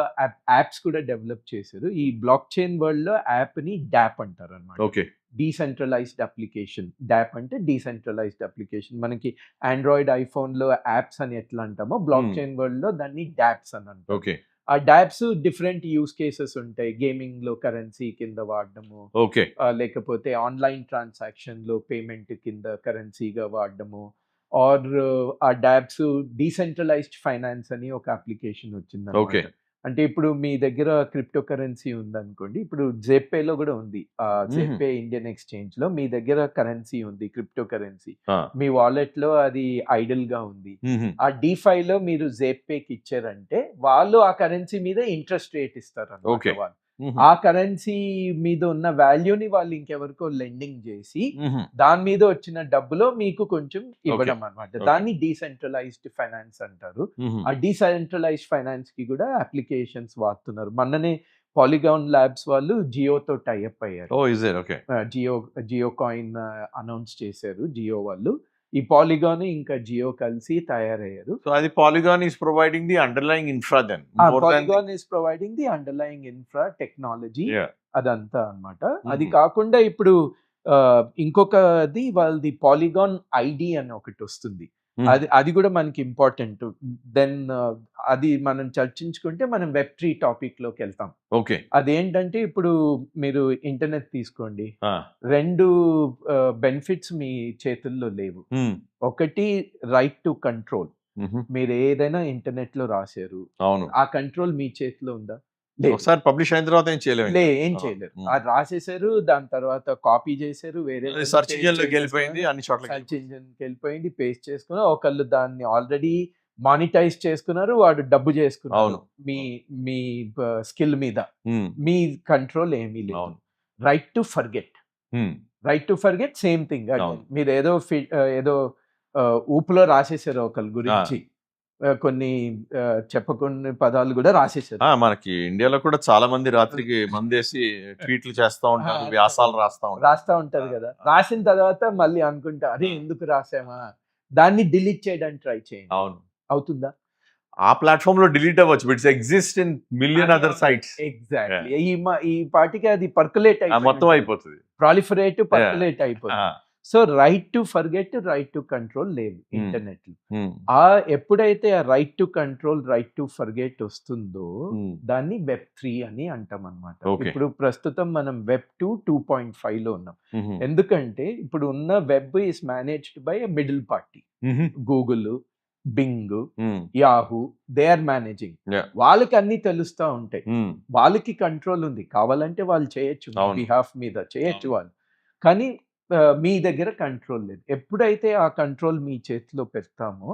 యాప్స్ కూడా డెవలప్ చేశారు. ఈ బ్లాక్ చైన్ వరల్డ్ లో యాప్ ని డాప్ అంటారు అనమాట. ఓకే. Decentralised application. డాప్ అంటే డీసెంట్రలైజ్డ్ అప్లికేషన్. మనకి ఆండ్రాయిడ్ ఐఫోన్ లో యాప్స్ అని ఎట్లా అంటామో బ్లాక్ చైన్ వరల్డ్ లో దాన్ని డాప్స్ అని అంటారు. ఓకే. ఆ డాప్స్ డిఫరెంట్ యూస్ కేసెస్ ఉంటాయి. గేమింగ్ లో కరెన్సీ కింద వాడడము, ఓకే. లేకపోతే ఆన్లైన్ ట్రాన్సాక్షన్ లో పేమెంట్ కింద కరెన్సీగా వాడడము, ఆర్ ఆ డాప్స్ డీసెంట్రలైజ్డ్ ఫైనాన్స్ అని ఒక అప్లికేషన్ వచ్చింది. ఓకే. అంటే ఇప్పుడు మీ దగ్గర క్రిప్టో కరెన్సీ ఉందనుకోండి, ఇప్పుడు జెపేలో కూడా ఉంది. జెపే ఇండియన్ ఎక్స్చేంజ్ లో మీ దగ్గర కరెన్సీ ఉంది, క్రిప్టో కరెన్సీ. ఆ. మీ వాలెట్ లో అది ఐడల్ గా ఉంది. మ్మ్. ఆ DeFi లో మీరు జెపేకి ఇచ్చారంటే వాళ్ళు ఆ కరెన్సీ మీద ఇంట్రెస్ట్ రేట్ ఇస్తారు ఓకే. అన్నమాట. వాళ్ళు మ్మ్. ఆ కరెన్సీ మీద ఉన్న వాల్యూని వాళ్ళు ఇంకెవరికో లెండింగ్ చేసి మ్మ్. దాని మీద వచ్చిన డబ్బులో మీకు కొంచెం ఇవ్వడం అన్నమాట. Okay. దాన్ని డీసెంట్రలైజ్డ్ ఫైనాన్స్ అంటారు. మ్మ్. ఆ డీసెంట్రలైజ్డ్ ఫైనాన్స్ కి కూడా అప్లికేషన్స్ వాడుతున్నారు. మొన్ననే పాలిగాన్ ల్యాబ్స్ వాళ్ళు జియోతో టైఅప్ అయ్యారు. Oh is there? Okay. Jio coin announce చేశారు జియో వాళ్ళు. ఈ పాలిగాన్ ఇంకా జియో కలిసి తయారయ్యారు. సో అది Polygon is providing the underlying infra then more then Polygon is providing the underlying infra technology yeah. అదంతా అన్నమాట. అది Mhm. కాకుండా ఇప్పుడు ఇంకొకది వాళ్ళది పాలిగాన్ ఐడి అని ఒకటి వస్తుంది. అది కూడా మనకి ఇంపార్టెంట్. దెన్ అది మనం చర్చించుకుంటే మనం వెబ్3 టాపిక్ లోకి వెళ్తాం. ఓకే. అదేంటంటే ఇప్పుడు మీరు ఇంటర్నెట్ తీసుకోండి, ఆ. 2 బెనిఫిట్స్ మీ చేతుల్లో లేవు. మ్మ్. ఒకటి రైట్ టు కంట్రోల్. మ్మ్. మీరు ఏదైనా ఇంటర్నెట్ లో రాశారు, అవును. ఆ కంట్రోల్ మీ చేతిలో ఉందా? లేదు. ఒకసారి పబ్లిష్ అయిన తర్వాత ఏం చేయలేము. ఏం చేయలేరు. అది రాసేసారు, దాని తర్వాత కాపీ చేశారు, వేరే సర్చ్ ఇంజిన్ లోకి వెళ్ళిపోయింది, అన్ని చోట్ల సర్చ్ ఇంజిన్కి వెళ్ళిపోయింది, పేస్ట్ చేసుకున్నారు. ఒకళ్ళు దాన్ని ఆల్రెడీ మానిటైజ్ చేసుకున్నారు, వాడు డబ్బు చేసుకున్నారు. అవును. మీ మీ స్కిల్ మీద మ్మ్. మీ కంట్రోల్ ఏమీ లేదు. అవును. Right to forget. మ్మ్. Right to forget same thing. అవును. మీరు ఏదో ఊపులో రాసేసారు ఒకళ్ళ గురించి, కొన్ని చెప్పకొన్ని పదాలు కూడా రాసేసారు. మనకి ఇండియాలో కూడా చాలా మంది రాత్రికి మందేసి ట్వీట్లు చేస్తా ఉంటారు, వ్యాసాలు రాస్తా ఉంటారు కదా. రాసిన తర్వాత మళ్ళీ అనుకుంటా అరే ఎందుకు రాసామా, దాన్ని డిలీట్ చేయడానికి ట్రై చేయండి. అవును. అవుతుందా? ఆ ప్లాట్ఫామ్ లో డిలీట్ అవ్వచ్చు, it's exist in million other sites. Exactly. ఈ పాటికి అది పర్కులేట్ మొత్తం అయిపోతుంది, ప్రాలిఫరేట్ పర్కులేట్ అయిపోతుంది. So right to forget, right to control లేవు ఇంటర్నెట్ లో. ఎప్పుడైతే ఆ right to control, right to forget వస్తుందో దాన్ని వెబ్3 అని అంటాం అన్నమాట. ఇప్పుడు ప్రస్తుతం మనం వెబ్2 2.5 లో ఉన్నాం. ఎందుకంటే ఇప్పుడు ఉన్న web is managed by middle party. Google, Bing, Yahoo, they are managing. వాళ్ళకి అన్ని తెలుస్తా ఉంటాయి, వాళ్ళకి కంట్రోల్ ఉంది. కావాలంటే వాళ్ళు చేయొచ్చు, బిహాఫ్ మీద చేయొచ్చు వాళ్ళు. కానీ మీ దగ్గర కంట్రోల్ లేదు. ఎప్పుడైతే ఆ కంట్రోల్ మీ చేతిలో పెడతామో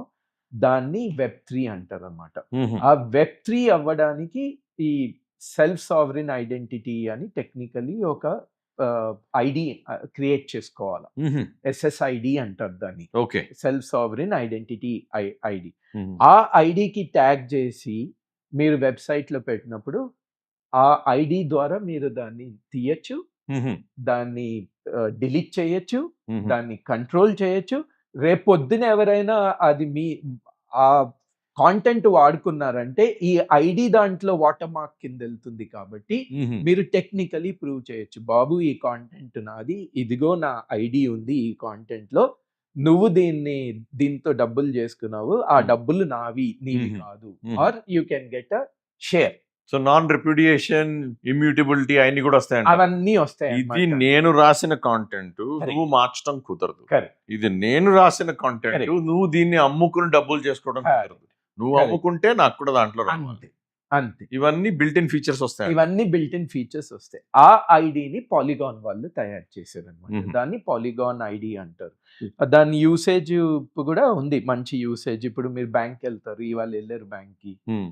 దాన్ని వెబ్3 అంటారు అన్నమాట. ఆ వెబ్3 అవ్వడానికి ఈ సెల్ఫ్ సావరిన్ ఐడెంటిటీ అని టెక్నికలీ ఒక ఐడి క్రియేట్ చేసుకోవాలి. SSID అంటారు దాన్ని, సెల్ఫ్ సావరిన్ ఐడెంటిటీ ఐడి. ఆ ఐడికి ట్యాగ్ చేసి మీరు వెబ్సైట్ లో పెట్టినప్పుడు ఆ ఐడి ద్వారా మీరు దాన్ని తీయచ్చు, దాన్ని డిలీట్ చేయొచ్చు, దాన్ని కంట్రోల్ చేయొచ్చు. రేపొద్దున ఎవరైనా అది మీ ఆ కాంటెంట్ వాడుకున్నారంటే ఈ ఐడి దాంట్లో వాటర్ మార్క్ కింద వెళ్తుంది. కాబట్టి మీరు టెక్నికలీ ప్రూవ్ చేయొచ్చు, బాబు ఈ కాంటెంట్ నాది, ఇదిగో నా ఐడి ఉంది ఈ కాంటెంట్ లో, నువ్వు దీంతో డబ్బులు చేసుకున్నావు, ఆ డబ్బులు నావి, నీవి కాదు. Or you can get a share. So non repudiation, immutability అవన్నీ కూడా వస్తాయంట. అవన్నీ వస్తాయి ఇది నేను రాసిన కాంటెంట్ నువ్వు మార్చడం కుదరదు. కరెక్ట్. ఇది నేను రాసిన కాంటెంట్ Correct. నువ్వు దీన్ని అమ్ముకుని డబ్బులు చేసుకోవడం Correct. కుదరదు. నువ్వు Correct. అమ్ముకుంటే నాకు కూడా దాంట్లో రావాలి. అంతే అంతే ఇవన్నీ బిల్ట్ ఇన్ ఫీచర్స్ వస్తాయి. ఇవన్నీ బిల్ట్ ఇన్ ఫీచర్స్ వస్తాయి. ఆ ఐడిని పాలిగాన్ వాళ్ళు తయారు చేశారు అనమాట. Mhm. దాన్ని పాలిగాన్ ఐడి అంటారు. దాని యూసేజ్ కూడా ఉంది, మంచి యూసేజ్. ఇప్పుడు మీరు బ్యాంక్ వెళ్తారు, ఇవాళ వెళ్ళారు బ్యాంక్ కి, Hmm.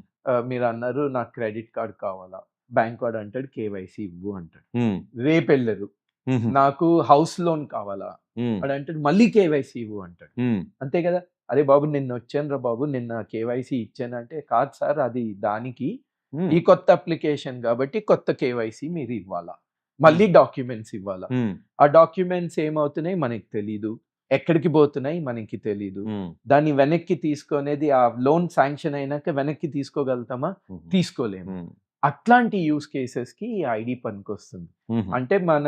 మీరు అన్నారు నాకు క్రెడిట్ కార్డ్ కావాలా, బ్యాంక్ వాడు అంటాడు కేవైసీ ఇవ్వు అంటాడు. Hmm. రేపు వెళ్ళరు, Mhm. నాకు హౌస్ లోన్ కావాలా, Hmm. వాడు అంటాడు మళ్ళీ కేవైసీ ఇవ్వు అంటాడు. Hmm. అంతే కదా. అరే బాబు నిన్న వచ్చాను రా బాబు, నిన్న కేవైసీ ఇచ్చానంటే కాదు సార్, అది దానికి Hmm. ఈ కొత్త అప్లికేషన్ కాబట్టి కొత్త కేవైసీ మీరు ఇవ్వాలా, మళ్ళీ డాక్యుమెంట్స్ ఇవ్వాలా. Hmm. ఆ డాక్యుమెంట్స్ ఏమవుతున్నాయి మనకి తెలీదు, ఎక్కడికి పోతున్నాయి మనకి తెలీదు. Hmm. దాన్ని వెనక్కి తీసుకునేది ఆ లోన్ శాంక్షన్ అయినాక వెనక్కి తీసుకోగలుగుతామా, Hmm. తీసుకోలేము. Hmm. అట్లాంటి యూస్ కేసెస్ కి ఈ ఐడి పనికొస్తుంది. Hmm. అంటే మన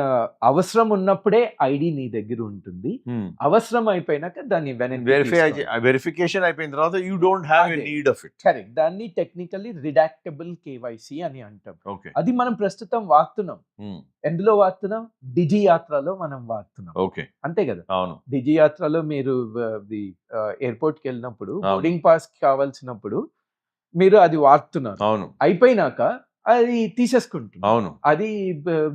అవసరం ఉన్నప్పుడే ఐడి నీ దగ్గర ఉంటుంది, Hmm. అవసరం అయిపోయినాక దాన్ని వెరిఫికేషన్ అయిపోయిన తర్వాత యూ డోంట్ హ్యావ్ ఎ అదే. Need of it. కరెక్ట్. దాన్ని టెక్నికల్లీ రిడాక్టబుల్ కేవైసీ అని అంటాం. ఓకే. అది మనం ప్రస్తుతం వాడుతున్నాం. ఎందులో వాడుతున్నాం? డిజి యాత్రలో మనం వాడుతున్నాం. ఓకే. అంతే కదా. అవును. డిజి యాత్రలో మీరు ఎయిర్పోర్ట్ కి వెళ్ళినప్పుడు అవును. బోర్డింగ్ పాస్ కావాల్సినప్పుడు మీరు అది వాడుతున్నారు, అవును. అయిపోయినాక అది తీసేసుకుంటున్నారు, అవును. అది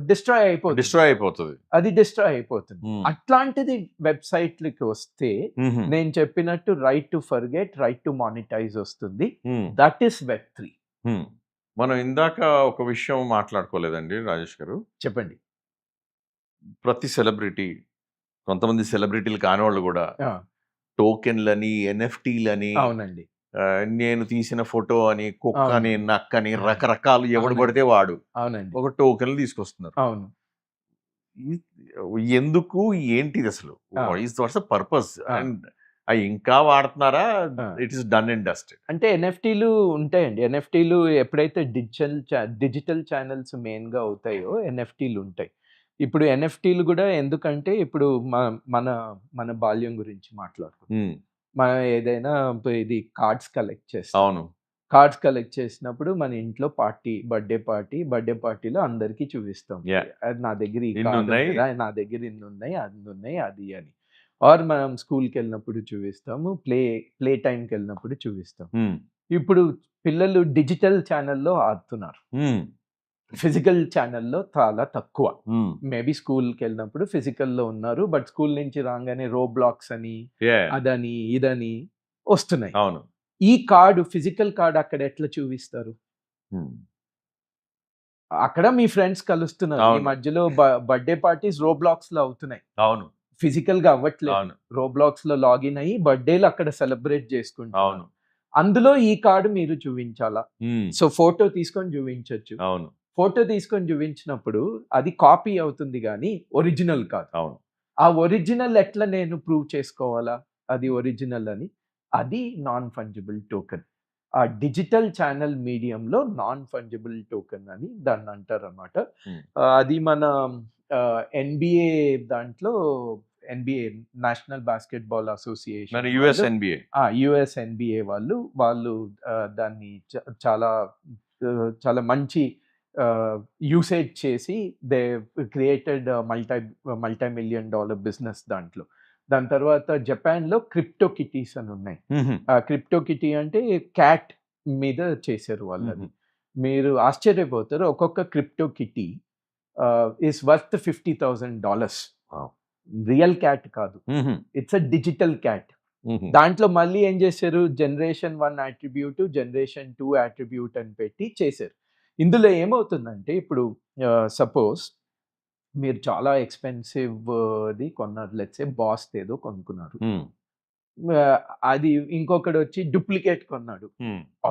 డిస్ట్రాయ్ అయిపోతుంది, డిస్ట్రాయ్ అయిపోతుంది. అది డిస్ట్రాయ్ అయిపోతుంది. Hmm. అట్లాంటిది వెబ్సైట్లకి వస్తే Mhm. నేను చెప్పినట్టు right to forget, right to monetize వస్తుంది. Hmm. That is Web3. Hmm. మనం ఇందాక ఒక విషయం మాట్లాడుకోలేదండి రాజేష్ గారు. చెప్పండి. ప్రతి సెలబ్రిటీ, కొంతమంది సెలబ్రిటీలు కాని వాళ్ళు కూడా ఆ, టోకెన్లని, ఎన్ఎఫ్టీలని, అవునండి. నేను తీసిన ఫోటో అని, కుక్క అవును. అని, నక్కని, రకరకాలు ఎవడు అవునండి. పడితే వాడు అవునండి. ఒక టోకెన్లు తీసుకొస్తున్నారు. అవును. ఎందుకు, ఏంటిది అసలు, ఆ. What's the purpose? ఆ. అండ్ అవి ఇంకా వాడుతున్నారా? ఆ. It is done and dusted. అంటే ఎన్ఎఫ్టీలు ఉంటాయండి. ఎన్ఎఫ్టీలు ఎప్పుడైతే డిజిటల్ ఛానల్స్ మెయిన్గా అవుతాయో ఎన్ఎఫ్టీలు ఉంటాయి. ఇప్పుడు ఎన్ఎఫ్టీలు కూడా ఎందుకంటే ఇప్పుడు మన మన బాల్యం గురించి మాట్లాడుకుంటాం. మనం ఏదైనా ఇది కార్డ్స్ కలెక్ట్ చేస్తాం. అవును. కార్డ్స్ కలెక్ట్ చేసినప్పుడు మన ఇంట్లో బర్త్డే పార్టీలో అందరికీ చూపిస్తాం. Yeah. అది నా దగ్గర ఈ ఇన్ని card ఉన్నాయి. ఉంది, నా దగ్గర ఇన్ని ఉన్నాయి, అన్ని ఉన్నాయి, అది అని. ఆర్ మనం స్కూల్కి వెళ్ళినప్పుడు చూపిస్తాము, ప్లే టైంకి వెళ్ళినప్పుడు చూపిస్తాం. Hmm. ఇప్పుడు పిల్లలు డిజిటల్ ఛానల్లో ఆడుతున్నారు, Hmm. ఫిజికల్ ఛానల్లో చాలా తక్కువ. Hmm. మేబీ స్కూల్కి వెళ్ళినప్పుడు ఫిజికల్లో ఉన్నారు, బట్ స్కూల్ నుంచి రాగానే రోబ్లాక్స్ అని, Yeah. అదని, ఇదని వస్తున్నాయి. అవును. ఈ కార్డు, ఫిజికల్ కార్డు అక్కడ ఎట్లా చూపిస్తారు? Hmm. అక్కడ మీ ఫ్రెండ్స్ కలుస్తున్నారు, ఈ అవును. మధ్యలో బర్త్డే పార్టీస్ రోబ్లాక్స్ లో అవుతున్నాయి, అవును. ఫిజికల్ గా అవ్వట్లేదు. అవును. రోబ్లాక్స్ లో లాగిన్ అయ్యి బర్త్డేలు అక్కడ సెలబ్రేట్ చేసుకుంటారు. అవును. అందులో ఈ కార్డు మీరు చూపించాలా. Hmm. సో ఫోటో తీసుకొని చూపించవచ్చు. అవును. ఫోటో తీసుకొని చూపించినప్పుడు అది కాపీ అవుతుంది కానీ ఒరిజినల్ కాదు. అవును. ఆ ఒరిజినల్ ఎట్లా నేను ప్రూవ్ చేసుకోవాలా అది ఒరిజినల్ అని? అది నాన్ ఫంజిబుల్ టోకెన్. ఆ డిజిటల్ ఛానల్ మీడియంలో నాన్ ఫంజిబుల్ టోకెన్ అని దాన్ని అంటారు అనమాట. Hmm. అది మన ఎన్బిఏ దాంట్లో, ఎన్బిఏ నేషనల్ బాస్కెట్బాల్ అసోసియేషన్, మన యుఎస్ ఎన్బిఏ, యుఎస్ ఎన్బిఏ వాళ్ళు దాన్ని చాలా చాలా మంచి యూసేజ్ చేసి they created multi million dollar business దాంట్లో. దాని తర్వాత జపాన్లో క్రిప్టో కిటీస్ అని ఉన్నాయి. క్రిప్టో కిటీ అంటే క్యాట్ మీద చేశారు వాళ్ళు. అది మీరు ఆశ్చర్యపోతారు, ఒక్కొక్క crypto kitty is worth $50,000. Wow. Real cat కాదు, ఇట్స్ అ డిజిటల్ క్యాట్. దాంట్లో మళ్ళీ ఏం చేశారు, జనరేషన్ 1 అట్రిబ్యూట్, జనరేషన్ 2 అట్రిబ్యూట్ అని పెట్టి చేశారు. ఇందులో ఏమవుతుందంటే ఇప్పుడు సపోజ్ మీరు చాలా ఎక్స్పెన్సివ్ది కొన్నారు, లెట్స్ సే బాస్ ఏదో కొనుక్కున్నారు, అది ఇంకొకటి వచ్చి డూప్లికేట్ కొన్నాడు.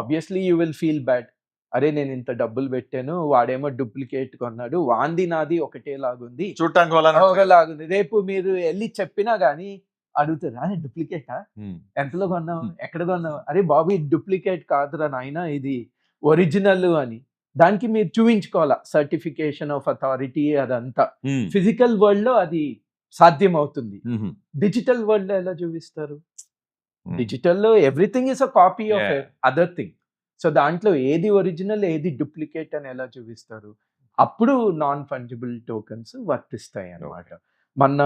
Obviously you will feel bad, అరే నేను ఇంత డబ్బులు పెట్టాను, వాడేమో డూప్లికేట్ కొన్నాడు, వాంది నాది ఒకటేలాగుంది, చూడటానికి ఒకలాగుంది. రేపు మీరు వెళ్ళి చెప్పినా కానీ అడుగుతారు, అరే డూప్లికేటా, ఎంతలో కొన్నావు, ఎక్కడ కొన్నావు, అరే బాబు ఇది డూప్లికేట్ కాదురా నాయన, ఇది ఒరిజినల్ అని. దానికి మీరు చూపించుకోవాలా సర్టిఫికేషన్ ఆఫ్ అథారిటీ, అదంతా. ఫిజికల్ వరల్డ్ లో అది సాధ్యం అవుతుంది, డిజిటల్ వరల్డ్ లో ఎలా చూపిస్తారు? డిజిటల్ లో everything is a copy of other thing. So దాంట్లో ఏది ఒరిజినల్ ఏది డూప్లికేట్ అని ఎలా చూపిస్తారు? అప్పుడు నాన్ ఫంజిబుల్ టోకెన్స్ వర్తిస్తాయి అన్నమాట. మొన్న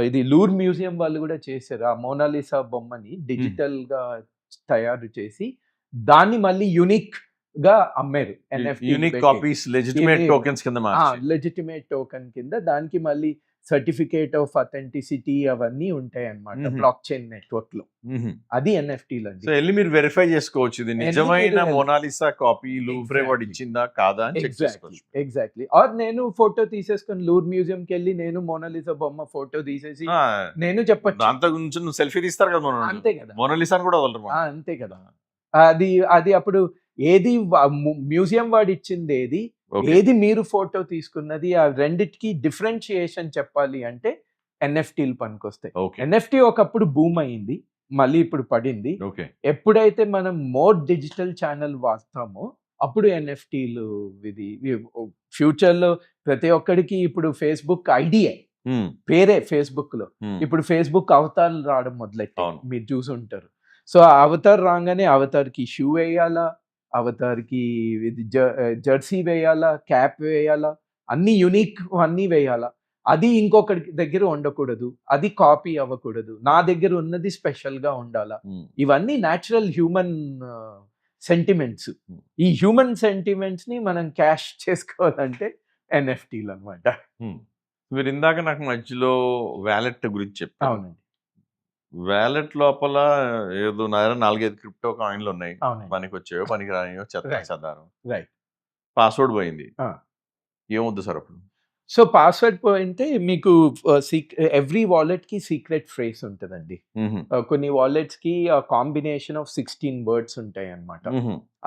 ఇది లూర్ మ్యూజియం వాళ్ళు కూడా చేశారు. ఆ మోనాలిసా బొమ్మని డిజిటల్‌గా తయారు చేసి దాన్ని మళ్ళీ యూనిక్ గా అమ్మారు. ఎన్ఎఫ్‌టి యూనిక్ పెట్టి. కాపీస్ లెజిటిమేట్ ఇది టోకెన్స్ కింద మార్చి. లెజిటిమేట్ టోకెన్ కింద దానికి మళ్ళీ సర్టిఫికేట్ ఆఫ్ అథెంటిసిటీ అవన్నీ ఉంటాయన్నమాట మ్మ్. బ్లాక్ చైన్ నెట్వర్క్ లో. అది ఎన్ఎఫ్టీలు సో అండి. వెళ్ళి మీరు వెరిఫై చేసుకోవచ్చు ఇది నిజమైన మీరు మోనాలిసా కాపీ లూవ్రే వాడు Exactly. ఇచ్చిందా కాదా అని చెక్ చేసుకోవచ్చు. ఎగ్జాక్ట్లీ. ఆర్ నేను ఫోటో తీసేసుకొని లూర్ మ్యూజియం కి వెళ్ళి నేను మోనాలిసా బొమ్మ ఫోటో తీసేసి ఆ, నేను చెప్పొచ్చు. దాంతో గురించి నువ్వు సెల్ఫీ తీస్తారు కదా మనం అంతే కదా. మోనాలిసాని కూడా వదలరు. అంతే కదా. అది అది అప్పుడు ఏది మ్యూజియం వాడు ఇచ్చింది ఏది, Okay. ఏది మీరు ఫోటో తీసుకున్నది, ఆ రెండిటికి డిఫరెన్షియేషన్ చెప్పాలి అంటే ఎన్ఎఫ్టీలు పనికొస్తాయి. Okay. ఎన్ఎఫ్టీ ఒకప్పుడు బూమ్ అయింది, మళ్ళీ ఇప్పుడు పడింది. Okay. ఎప్పుడైతే మనం మోర్ డిజిటల్ ఛానల్ వాడతామో అప్పుడు ఎన్ఎఫ్టీలు ఇది ఫ్యూచర్ లో ప్రతి ఒక్కడికి ఇప్పుడు ఫేస్బుక్ ఐడియా పేరే ఫేస్బుక్ లో. ఇప్పుడు ఫేస్బుక్ అవతారాలు రావడం మొదలెట్టాయి, అవును. మీరు చూసుంటారు. సో ఆ అవతార్ రాగానే అవతార్కి షూ వేయాలా, అవతార్కి ఇది జెర్సీ వేయాలా, క్యాప్ వేయాలా, అన్ని యూనిక్ అన్నీ వేయాలా. అది ఇంకొకటి దగ్గర ఉండకూడదు, అది కాపీ అవ్వకూడదు, నా దగ్గర ఉన్నది స్పెషల్ గా ఉండాలా. ఇవన్నీ న్యాచురల్ హ్యూమన్ సెంటిమెంట్స్. ఈ హ్యూమన్ సెంటిమెంట్స్ ని మనం క్యాష్ చేసుకోవాలంటే ఎన్ఎఫ్టీలు అన్నమాట. మీరు ఇందాక నాకు మధ్యలో వ్యాలెట్ గురించి చెప్పారు. అవునండి. వ్యాలెట్ లోపల ఏదో 4-5 క్రిప్టో కాయిన్లు ఉన్నాయి. అవునండి. పనికి వచ్చాయో పనికి రానియో చెత్త Right. చెదారం. రైట్. పాస్వర్డ్ పోయింది, Ah. ఏమొద్దు సార్ అప్పుడు? సో పాస్వర్డ్ పోయింటే మీకు ఎవ్రీ వాలెట్ కి సీక్రెట్ ఫ్రేస్ ఉంటుందండి. కొన్ని వాలెట్స్ కి కాంబినేషన్ ఆఫ్ 16 వర్డ్స్ ఉంటాయి అన్నమాట.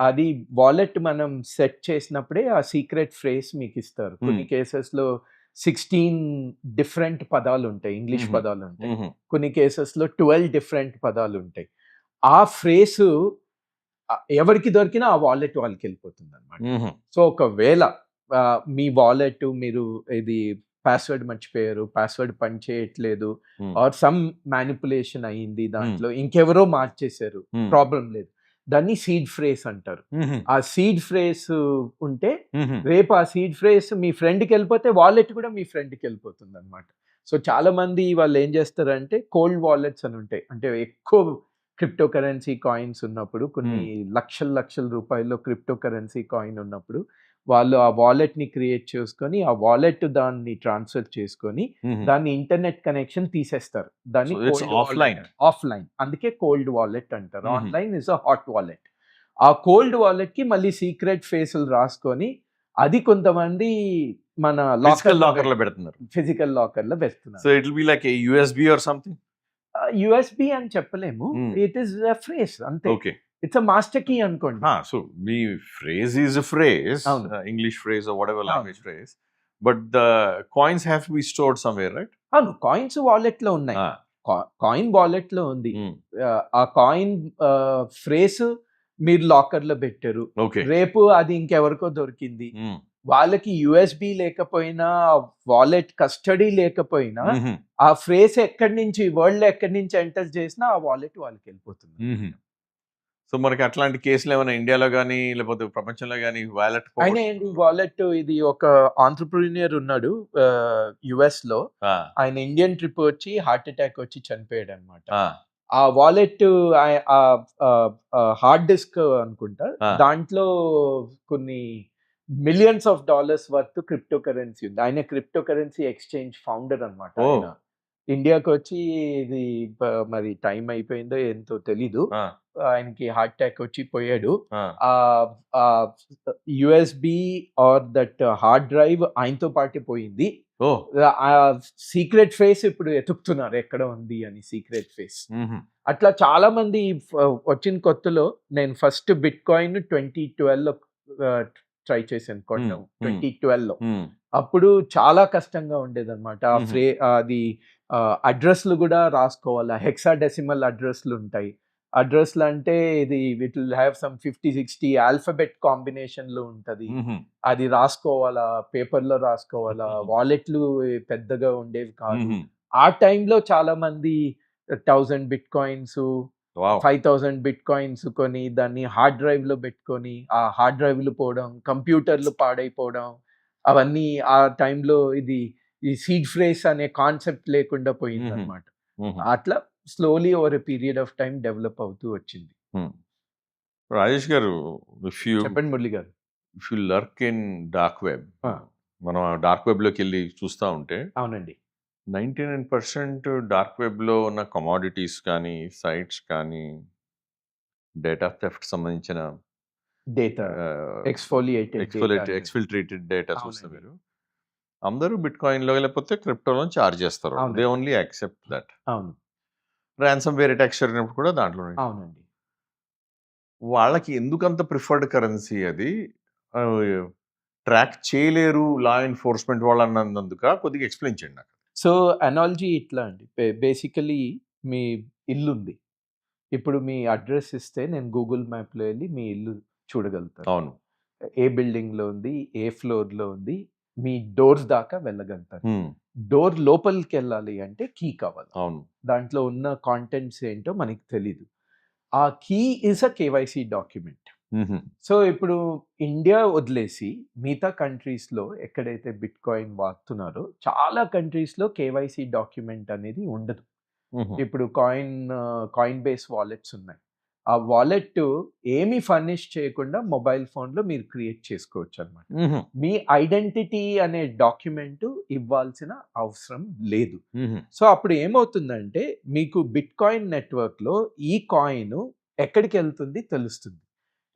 అది వాలెట్ మనం సెట్ చేసినప్పుడే ఆ సీక్రెట్ ఫ్రేస్ మీకు ఇస్తారు. కొన్ని కేసెస్ లో 16 డిఫరెంట్ పదాలు ఉంటాయి, ఇంగ్లీష్ పదాలు ఉంటాయి. కొన్ని కేసెస్ లో 12 డిఫరెంట్ పదాలు ఉంటాయి. ఆ ఫ్రేస్ ఎవరికి దొరికినా ఆ వాలెట్ వాళ్ళకి వెళ్ళిపోతుంది అనమాట. సో ఒకవేళ మీ వాలెట్ మీరు ఇది పాస్వర్డ్ మర్చిపోయారు, పాస్వర్డ్ పని చేయట్లేదు, ఆర్ సమ్ మ్యానిపులేషన్ అయ్యింది దాంట్లో, ఇంకెవరో మార్చేశారు, ప్రాబ్లం లేదు. దాన్ని సీడ్ ఫ్రేస్ అంటారు. ఆ సీడ్ ఫ్రేస్ ఉంటే రేపు ఆ సీడ్ ఫ్రేస్ మీ ఫ్రెండ్కి వెళ్ళిపోతే వాలెట్ కూడా మీ ఫ్రెండ్కి వెళ్ళిపోతుంది అనమాట. సో చాలా మంది వాళ్ళు ఏం చేస్తారంటే కోల్డ్ వాలెట్స్ అని ఉంటాయి, అంటే ఎక్కువ క్రిప్టో కరెన్సీ కాయిన్స్ ఉన్నప్పుడు, కొన్ని లక్షల రూపాయల్లో క్రిప్టో కరెన్సీ కాయిన్ ఉన్నప్పుడు వాళ్ళు ఆ వాలెట్ ని క్రియేట్ చేసుకొని ఆ వాలెట్ దాన్ని ట్రాన్స్ఫర్ చేసుకొని దాన్ని ఇంటర్నెట్ కనెక్షన్ తీసేస్తారు. దాన్ని ఆఫ్లైన్, అందుకే కోల్డ్ వాలెట్ అంటారు. Online is a hot wallet. ఆ కోల్డ్ వాలెట్ కి మళ్ళీ సీక్రెట్ ఫేసులు రాసుకొని అది కొంతమంది మన లాకర్ లో పెడుతున్నారు, ఫిజికల్ లాకర్ లో వేస్తున్నారు. So it will be like a USB or something. USB అని చెప్పలేము, ఇట్ ఈస్ అ ఫ్రేస్ అంతే. Okay, it's a master key అనుకోండి. సో మీ phrase is a phrase, English phrase or whatever language phrase, but the coins have to be stored somewhere, right? అవును, coins wallet లో ఉన్నాయి. Coin wallet లో ఉంది. ఆ coin phrase మీరు locker లో పెట్టారు, రేపు అది ఇంకెవరికో దొరికింది, వాళ్ళకి యూఎస్బి లేకపోయినా, వాలెట్ కస్టడీ లేకపోయినా, ఆ ఫ్రేస్ ఎక్కడి నుంచి వరల్డ్ లో ఎక్కడి నుంచి ఎంటర్ చేసినా ఆ వాలెట్ వాళ్ళకి వెళ్ళిపోతుంది. సో మనకి అట్లాంటి కేసులు ఏమైనా ఇండియాలో కానీ లేకపోతే ప్రపంచంలో కానీ వాలెట్ వాలెట్ ఇది ఒక ఆంట్రప్రీనియర్ ఉన్నాడు యుఎస్ లో, ఆయన ఇండియన్ ట్రిప్ వచ్చి హార్ట్ అటాక్ వచ్చి చనిపోయాడు అనమాట. ఆ వాలెట్ హార్డ్ డిస్క్ అనుకుంటా, దాంట్లో కొన్ని millions of dollars worth crypto currency ఉంది. ఆయన క్రిప్టో కరెన్సీ ఎక్స్చేంజ్ ఫౌండర్ అనమాట. ఆయన ఇండియాకి వచ్చి ఇది మరి టైం అయిపోయిందో ఎంతో తెలీదు, ఆయనకి హార్ట్ అటాక్ వచ్చి పోయాడు. USB or that hard drive ఆయనతో పాటే పోయింది. ఆ సీక్రెట్ ఫేస్ ఇప్పుడు ఎతుకుతున్నారు ఎక్కడ ఉంది అని, సీక్రెట్ ఫేస్. అట్లా చాలా మంది వచ్చిన కొత్తలో నేను ఫస్ట్ బిట్ కాయిన్ 2012 లో ట్రై చేశాను కొట్టడం. 2012 లో అప్పుడు చాలా కష్టంగా ఉండేది అనమాట. అది అడ్రస్లు కూడా రాసుకోవాలా, హెక్సాడెసిమల్ అడ్రస్లు ఉంటాయి. అడ్రస్లు అంటే ఇది it will have some 50-60 alphabet కాంబినేషన్లు ఉంటది, అది రాసుకోవాలా, పేపర్లో రాసుకోవాలా. వాలెట్లు పెద్దగా ఉండేవి కాదు. ఆ టైంలో చాలా మంది 1000 బిట్ కాయిన్స్ వావ్! 5000 బిట్‌కాయిన్స్ కొని దాన్ని హార్డ్ డ్రైవ్‌లో పెట్టుకొని, ఆ హార్డ్ డ్రైవ్‌లు పోవడం, కంప్యూటర్‌లు పాడైపోవడం, అవన్నీ ఆ టైంలో ఈ సీడ్ ఫ్రేస్ అనే కాన్సెప్ట్ లేకుండా హుహు. పోయిందనమాట. హుహు. అట్లా slowly over a period of time develop అవుతూ వచ్చింది. హ్మ్. రాజేష్ గారు, ఇఫ్ యూ చెప్పండి మురళి గారు. If you lurk in dark web, ఆ! మనం ఆ డార్క్ వెబ్‌లోకెళ్ళి చూస్తా ఉంటే అవునండి. 99% డార్క్ వెబ్‌లో ఉన్న కమోడిటీస్ కానీ, సైట్స్ కానీ, డేటా థెఫ్ట్ సంబంధించిన డేటా ఆహ్, ఎక్స్‌ఫోలియేటెడ్ డేటా అనేది. ఎక్స్‌ఫిల్ట్రేటెడ్ డేటా చూస్తే అవునండి. మీరు, అందరూ బిట్‌కాయిన్‌లో లేకపోతే క్రిప్టోలో చార్జ్ చేస్తారు. దే అవునండి. Only accept that. అవును. రాన్సమ్ వేర్ అటాక్స్ జరిగినప్పుడు కూడా దాంట్లోనే. అవునండి. వాళ్ళకి ఎందుకంత ప్రిఫర్డ్ కరెన్సీ అది? ఆహ్, ట్రాక్ చేయలేరు లా ఎన్ఫోర్స్‌మెంట్ వాళ్ళు అన్నందుకా? కొద్దిగా ఎక్స్‌ప్లెయిన్ చేయండి నాకు. సో, అనాలజీ ఇట్లా అండి. బేసికల్లీ మీ ఇల్లుంది. ఇప్పుడు మీ అడ్రెస్ ఇస్తే నేను గూగుల్ మ్యాప్‌లో ఎళ్లి మీ ఇల్లు చూడగలుగుతాను. అవును. ఏ బిల్డింగ్‌లో ఉంది, ఏ ఫ్లోర్‌లో ఉంది, మీ డోర్స్ దాకా వెళ్ళగలుగుతాను. హ్మ్. డోర్ లోపలికెళ్ళాలి అంటే కీ కావాలి. అవును. దాంట్లో ఉన్న కంటెంట్స్ ఏంటో మనకి తెలీదు. ఆ key is a KYC document. హుహు. సో, ఇప్పుడు ఇండియా వదిలేసి మిగతా కంట్రీస్‌లో ఎక్కడైతే బిట్‌కాయిన్ వాడుతున్నారో చాలా కంట్రీస్‌లో కేవైసీ డాక్యుమెంట్ అనేది ఉండదు. హుహు. ఇప్పుడు కాయిన్ బేస్ వాలెట్స్ ఉన్నాయి. ఆ వాలెట్ ఏమి ఫర్నిష్ చేయకుండా మొబైల్ ఫోన్‌లో మీరు క్రియేట్ చేసుకోవచ్చనమాట. హుహు. మీ ఐడెంటిటీ అనే డాక్యుమెంట్ ఇవ్వాల్సిన అవసరం లేదు. హుహు. సో, అప్పుడు ఏమవుతుందంటే మీకు బిట్‌కాయిన్ నెట్‌వర్క్‌లో ఈ కాయిన్ ఎక్కడికెళ్తుంది తెలుస్తుంది.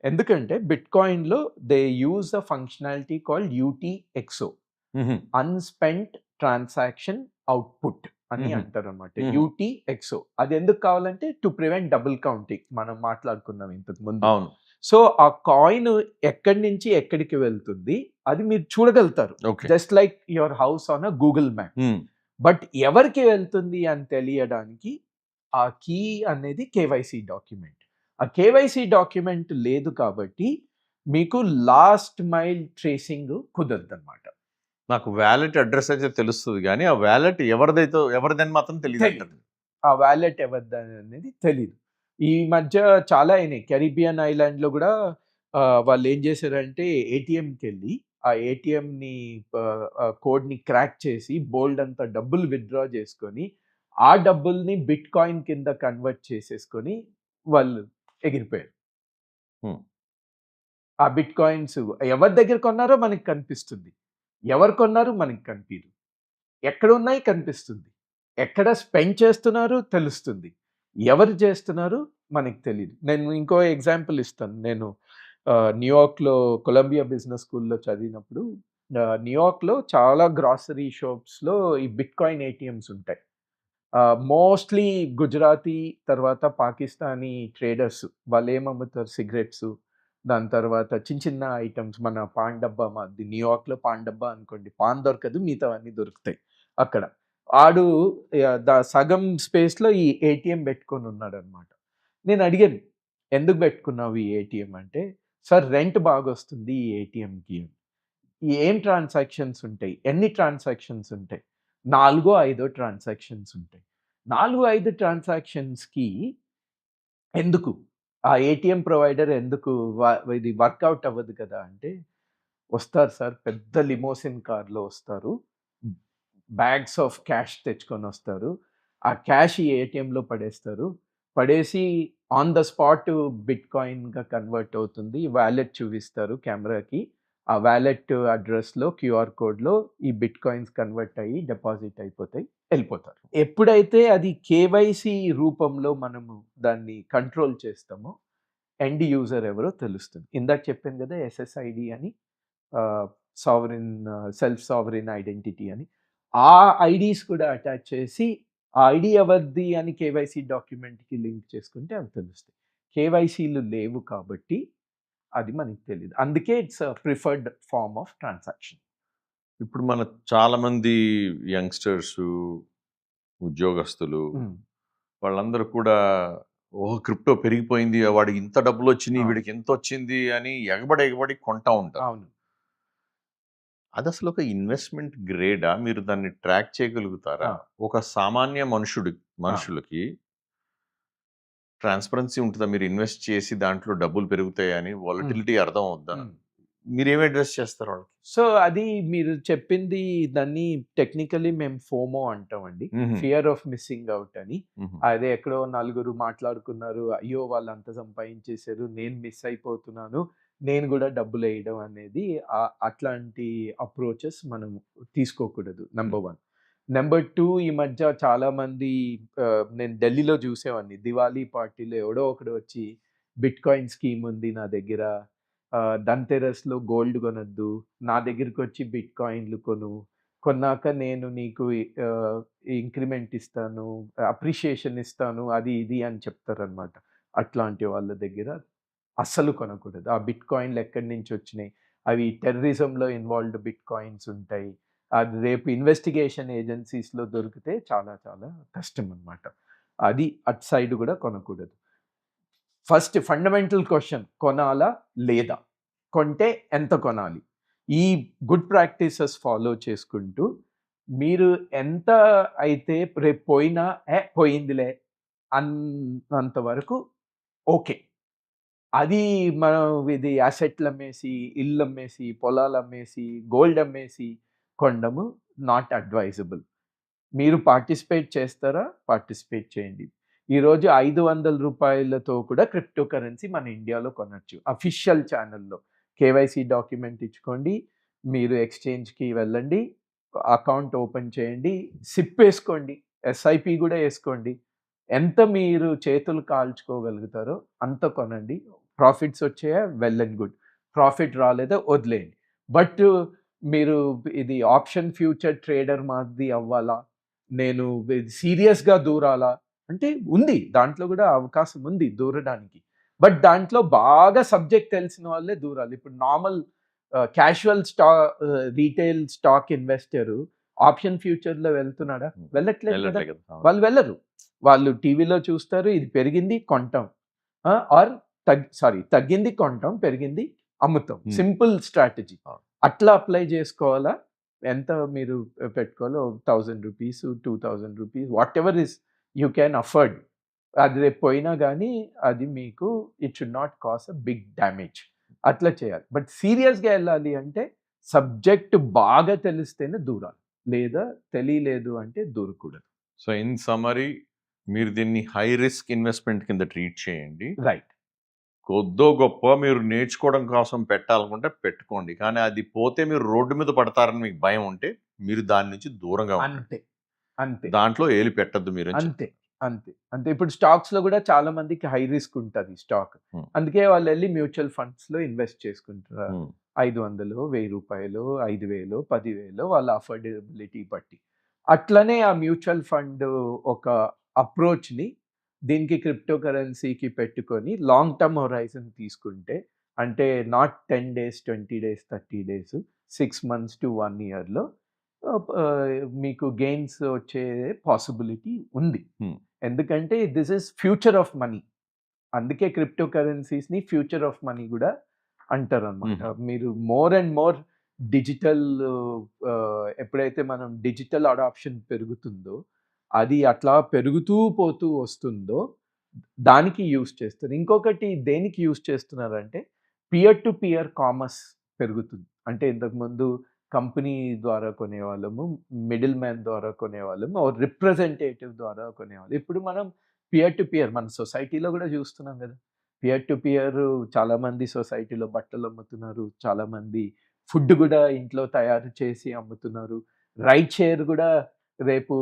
ఎందుకంటే బిట్‌కాయిన్‌లో they use a functionality called UTXO. హుహు. అన్‌స్పెంట్ ట్రాన్సాక్షన్ ఔట్‌పుట్ అని హుహు. అంటారనమాట. హుహు. యూటీఎక్స్ఓ. అది ఎందుకు కావాలంటే టు ప్రివెంట్ డబుల్ కౌంటింగ్ మనం మాట్లాడుకున్నాం ఇంతకు ముందు. అవును. సో, ఆ కాయిన్ ఎక్కడి నుంచి ఎక్కడికి వెళ్తుంది అది మీరు చూడగలుగుతారు. Okay. Just like your house on a Google map. హ్మ్. బట్ ఎవరికి వెళ్తుంది అని తెలియడానికి ఆ కీ అనేది కేవైసీ డాక్యుమెంట్. ఆ కేవైసీ డాక్యుమెంట్ లేదు కాబట్టి మీకు లాస్ట్ మైల్ ట్రేసింగ్ కుదరదనమాట. నాకు వాలెట్ అడ్రెస్ అయితే తెలుస్తది గానీ, ఆ వాలెట్ ఎవరిదని మాత్రం తెలీదంటారు. తెలీదు. ఆ వాలెట్ ఎవరిదనేది తెలీదు. ఈ మధ్య చాలా అయినాయి. కరీబియన్ ఐలాండ్‌లో గూడా వాళ్ళేం జేశారంటే ఏటీఎంకెళ్ళి ఆ ఏటీఎంని కోడ్‌ని క్రాక్ చేసి బోలెడంత డబ్బులు విత్‌డ్రా జేసుకొని, ఆ డబ్బుల్ని బిట్‌కాయిన్ కింద కన్వర్ట్ చేసేసుకొని వాళ్ళు ఎగిరిపోయారు. హ్మ్. ఆ బిట్‌కాయిన్స్ ఎవరి దగ్గర కొన్నారో మనకు కనిపిస్తుంది. ఎవరు కొన్నారో మనకు కనిపీదు. ఎక్కడున్నాయి కనిపిస్తుంది. ఎక్కడ స్పెండ్ చేస్తున్నారు తెలుస్తుంది. ఎవరు చేస్తున్నారు మనకు తెలీదు. నేను ఇంకో ఎగ్జాంపుల్ ఇస్తాను. నేను న్యూయార్క్‌లో కొలంబియా బిజినెస్ స్కూల్‌లో చదివినప్పుడు న్యూయార్క్‌లో చాలా గ్రోసరీ షాప్స్‌లో ఈ బిట్‌కాయిన్ ఏటీఎమ్స్ ఉంటాయి. మోస్ట్‌లీ గుజరాతీ తర్వాత పాకిస్తానీ ట్రేడర్స్ వాళ్ళేం అమ్ముతారు సిగరెట్సు, దాని తర్వాత చిన్న చిన్న ఐటెమ్స్ మన పాన్ డబ్బా మాది న్యూయార్క్‌లో పాన్ డబ్బా అనుకోండి. పాన్ దొరకదు మిగతావన్నీ దొరుకుతాయి అక్కడ. ఆడు సగం స్పేస్‌లో ఈ ఏటీఎం పెట్టుకొనున్నాడనమాట. నేనడిగాను, "ఎందుకు పెట్టుకున్నావు ఈ ఏటీఎం" అంటే, "సార్ రెంట్ బాగొస్తుంది ఈ ఏటీఎంకి." ఏం ట్రాన్సాక్షన్స్ ఉంటాయి? ఎన్ని ట్రాన్సాక్షన్స్ ఉంటాయి? 4 ఐదో ట్రాన్సాక్షన్స్ ఉంటాయి. 4, 5 ట్రాన్సాక్షన్స్‌కి ఎందుకు? ఆ ఏటీఎం ప్రొవైడర్ ఎందుకు ఇది వర్కౌట్ అవ్వదు కదా! అంటే, వస్తారు సార్ పెద్ద లిమోసిన్ కార్‌లో వస్తారు. బ్యాగ్స్ ఆఫ్ క్యాష్ తెచ్చుకొనొస్తారు. ఆ క్యాష్ ఈ ఏటీఎంలో పడేస్తారు. పడేసి ఆన్ ద స్పాట్ బిట్‌కాయిన్‌గా కన్వర్ట్ అవుతుంది. వాలెట్ చూపిస్తారు కెమెరాకి. ఆ వాలెట్ అడ్రెస్‌లో క్యూఆర్ కోడ్‌లో ఈ బిట్‌కాయిన్స్ కన్వర్ట్ అయ్యి డిపాజిట్ అయిపోతాయి. ఎళ్ళిపోతారు. ఎప్పుడైతే అది కేవైసీ రూపంలో మనము దాన్ని కంట్రోల్ చేస్తామో ఎండ్ యూజర్ ఎవరో తెలుస్తుంది. ఇందాక చెప్పాను గదా! ఎస్ఎస్ఐడీ అని ఆహ్, సావరిన్ సెల్ఫ్ సావరిన్ ఐడెంటిటీ అని. ఆ ఐడీస్ కూడా అటాచ్ చేసి, ఆ ఐడీ ఎవరిది అని కేవైసీ డాక్యుమెంట్‌కి లింక్ చేసుకుంటే అవి తెలుస్తాయి. కేవైసీలు లేవు కాబట్టి అది మనకి తెలీదు. అందుకే it's a preferred form of transaction. ఇప్పుడు మన చాలామంది యంగ్‌స్టర్సు, ఉద్యోగస్తులు, హ్మ్. వాళ్ళందరూ కూడా ఓహ్! క్రిప్టో పెరిగిపోయింది. వాడికి ఇంత డబ్బులొచ్చినియి, అవును. వీడికి ఇంతొచ్చింది అని ఎగబడి కొంటా ఉంటారు. అవును. అదసలు ఒక ఇన్వెస్ట్‌మెంట్ గ్రేడా? మీరు దాన్ని ట్రాక్ చేయగలుగుతారా? ఆ! ఒక సామాన్య ఆ! మనుషులకి ట్రాన్స్పరెన్సీ ఉంటుందా? మీరు ఇన్వెస్ట్ చేసి దాంట్లో డబ్బులు పెరుగుతాయని వాలటిలిటీ అర్థం అవుద్దా? హ్మ్. మీరేమి అడ్రెస్ చేస్తారు వాళ్ళకి? సో, అది మీరు చెప్పింది దాన్ని టెక్నికల్లీ మేము ఫోమో అంటామండి. హుహు. ఫియర్ ఆఫ్ మిస్సింగ్ ఔట్ అని. హుహు. అదే ఎక్కడో నలుగురు మాట్లాడుకున్నారు. అయ్యో! వాళ్ళంత సంపాదించేసారు. నేను మిస్ అయిపోతున్నాను. నేను గూడా డబ్బులేయడం అనేది అట్లాంటి అప్రోచెస్ మనం తీసుకోకూడదు. నంబర్ 1. నంబర్ 2 ఈ మధ్య చాలామంది నేను ఢిల్లీలో చూసేవాడిని. దివాళీ పార్టీలో ఎవడో ఒకడు వచ్చి బిట్‌కాయిన్ స్కీమ్ ఉంది నా దగ్గర. ధన్‌తెరస్‌లో గోల్డ్ కొనొద్దు. నా దగ్గరికొచ్చి బిట్‌కాయిన్‌లు కొను. కొన్నాక నేను నీకు ఆహ్, ఇంక్రిమెంట్ ఇస్తాను. అప్రిషియేషన్ ఇస్తాను. అది ఇది అని చెప్తారనమాట. అట్లాంటి వాళ్ళ దగ్గర అస్సలు కొనకూడదు. ఆ బిట్‌కాయిన్‌లు ఎక్కడి నుంచొచ్చినాయి? అవి టెర్రరిజంలో ఇన్వాల్వ్డ్ బిట్‌కాయిన్స్ ఉంటాయి. అది రేపు ఇన్వెస్టిగేషన్ ఏజెన్సీస్‌లో దొరికితే చాలా చాలా కష్టమనమాట. అది అటు సైడ్ గూడా కొనకూడదు. ఫస్ట్ ఫండమెంటల్ క్వెషన్ కొనాలా? లేదా? కొంటే ఎంత కొనాలి? ఈ గుడ్ ప్రాక్టీసెస్ ఫాలో చేసుకుంటూ మీరు ఎంత అయితే రేపు పోయినా పోయిందిలే అన్నంత వరకు ఓకే. అది మనం ఇది అసెట్‌లమ్మేసి, ఇల్లమ్మేసి, పొలాలమ్మేసి, గోల్డ్ అమ్మేసి కొనడము నాట్ అడ్వైజబుల్. మీరు పార్టిసిపేట్ చేస్తారా? పార్టిసిపేట్ చేయండి. ఈరోజు రూ. 500 కూడా క్రిప్టో కరెన్సీ మన ఇండియాలో కొనొచ్చు. అఫీషియల్ ఛానెల్‌లో. కేవైసీ డాక్యుమెంట్ ఇచ్చుకోండి. మీరు ఎక్స్‌చేంజ్‌కి వెళ్ళండి. అకౌంట్ ఓపెన్ చేయండి. సిప్ ఏసుకోండి. ఎస్ఐపి గూడా ఏసుకోండి. ఎంత మీరు చేతులు కాల్చుకోగలుగుతారో అంత కొనండి. ప్రాఫిట్స్ వచ్చాయా? Well and good. ప్రాఫిట్ రాలేదా? వదిలేయండి. బట్ మీరు ఇది ఆప్షన్ ఫ్యూచర్ ట్రేడర్ మాదిరి అవ్వాలా? నేను సీరియస్‌గా దూరాలా? అంటే ఉంది. దాంట్లో గూడా అవకాశం ఉంది దూరడానికి. బట్ దాంట్లో బాగా సబ్జెక్ట్ తెలిసిన వాళ్ళే దూరాలి. ఇప్పుడు normal casual retail stock investor option ఫ్యూచర్‌లో వెళ్తున్నాడా? వెళ్ళట్లేదు కదా! వెళ్ళట్లే కదా! అవును. వాళ్ళు వెళ్ళరు. వాళ్ళు టీవీలో చూస్తారు. ఇది పెరిగింది కొంటాం. ఆర్ తగ్గింది కొంటాం, పెరిగింది అమ్ముతాం. హ్మ్. Simple strategy. అవును. అట్లా అప్లై చేసుకోవాలా? ఎంత మీరు పెట్టుకోవాలో రూ. 1000, రూ. 2000 whatever is you can afford. అది రేపు పోయినా గానీ అది మీకు it should not cause a big damage. అట్లా చేయాలి. బట్ సీరియస్‌గా ఎళ్ళాలి అంటే సబ్జెక్ట్ బాగా తెలిస్తేనే దూరాలి. లేదా తెలియలేదు అంటే దూరకూడదు. సో, ఇన్ సమ్మరీ మీరు దీన్ని హై రిస్క్ ఇన్వెస్ట్‌మెంట్ కింద ట్రీట్ చేయండి. రైట్. కొద్దో గొప్పో మీరు నేర్చుకోవడం కోసం పెట్టాలనుకుంటే పెట్టుకోండి. కానీ అది పోతే మీరు రోడ్డు మీద పడతారని మీకు భయం ఉంటే, మీరు దాని నుంచి దూరంగా ఉండండి. అంతే. అంతే. దాంట్లో ఏలు పెట్టొద్దు మీరని అంతే. చెప్తున్నారు. అంతే. అంతే. ఇప్పుడు స్టాక్స్‌లో గూడా చాలా మందికి హై రిస్క్ ఉంటది స్టాక్. హ్మ్. అందుకే వాళ్ళెళ్లి మ్యూచువల్ ఫండ్స్‌లో ఇన్వెస్ట్ చేసుకుంటారు. హ్మ్. 500, రూ. 1000, 5000, 10,000 వాళ్ళ అఫోర్డబిలిటీ బట్టి. అట్లనే ఆ మ్యూచువల్ ఫండ్ ఒక అప్రోచ్‌ని దీనికి క్రిప్టో కరెన్సీకి పెట్టుకొని లాంగ్ టర్మ్ హొరైజన్ తీసుకుంటే అంటే not 10 days, 20 days, 30 days 6 months to 1 ఇయర్‌లో మీకు గెయిన్స్ వచ్చే పాసిబిలిటీ ఉంది. హ్మ్. ఎందుకంటే this is future of money. అందుకే క్రిప్టో కరెన్సీస్‌ని ఫ్యూచర్ ఆఫ్ మనీ గూడా అంటారనమాట. హుహు. మీరు మోర్ అండ్ మోర్ డిజిటల్ ఎప్పుడైతే మనం డిజిటల్ అడాప్షన్ పెరుగుతుందో, అది అట్లా పెరుగుతూ పోతూ వస్తుందో, దానికి యూజ్ చేస్తారు. ఇంకొకటి దేనికి యూజ్ చేస్తున్నారంటే, పియర్ టు పియర్ కామర్స్ పెరుగుతుంది. అంటే ఇంతకుముందు కంపెనీ ద్వారా కొనేవాళ్ళము, మిడిల్ మ్యాన్ ద్వారా కొనేవాళ్ళము, రిప్రజెంటేటివ్ ద్వారా కొనేవాళ్ళం. ఇప్పుడు మనం పియర్ టు పియర్ మన సొసైటీలో గూడా చూస్తున్నాం గదా! పియర్ టు పియర్ చాలామంది సొసైటీలో బట్టలు అమ్ముతున్నారు. చాలామంది ఫుడ్ గూడా ఇంట్లో తయారు చేసి అమ్ముతున్నారు. రైడ్ షేర్ గూడా రేపు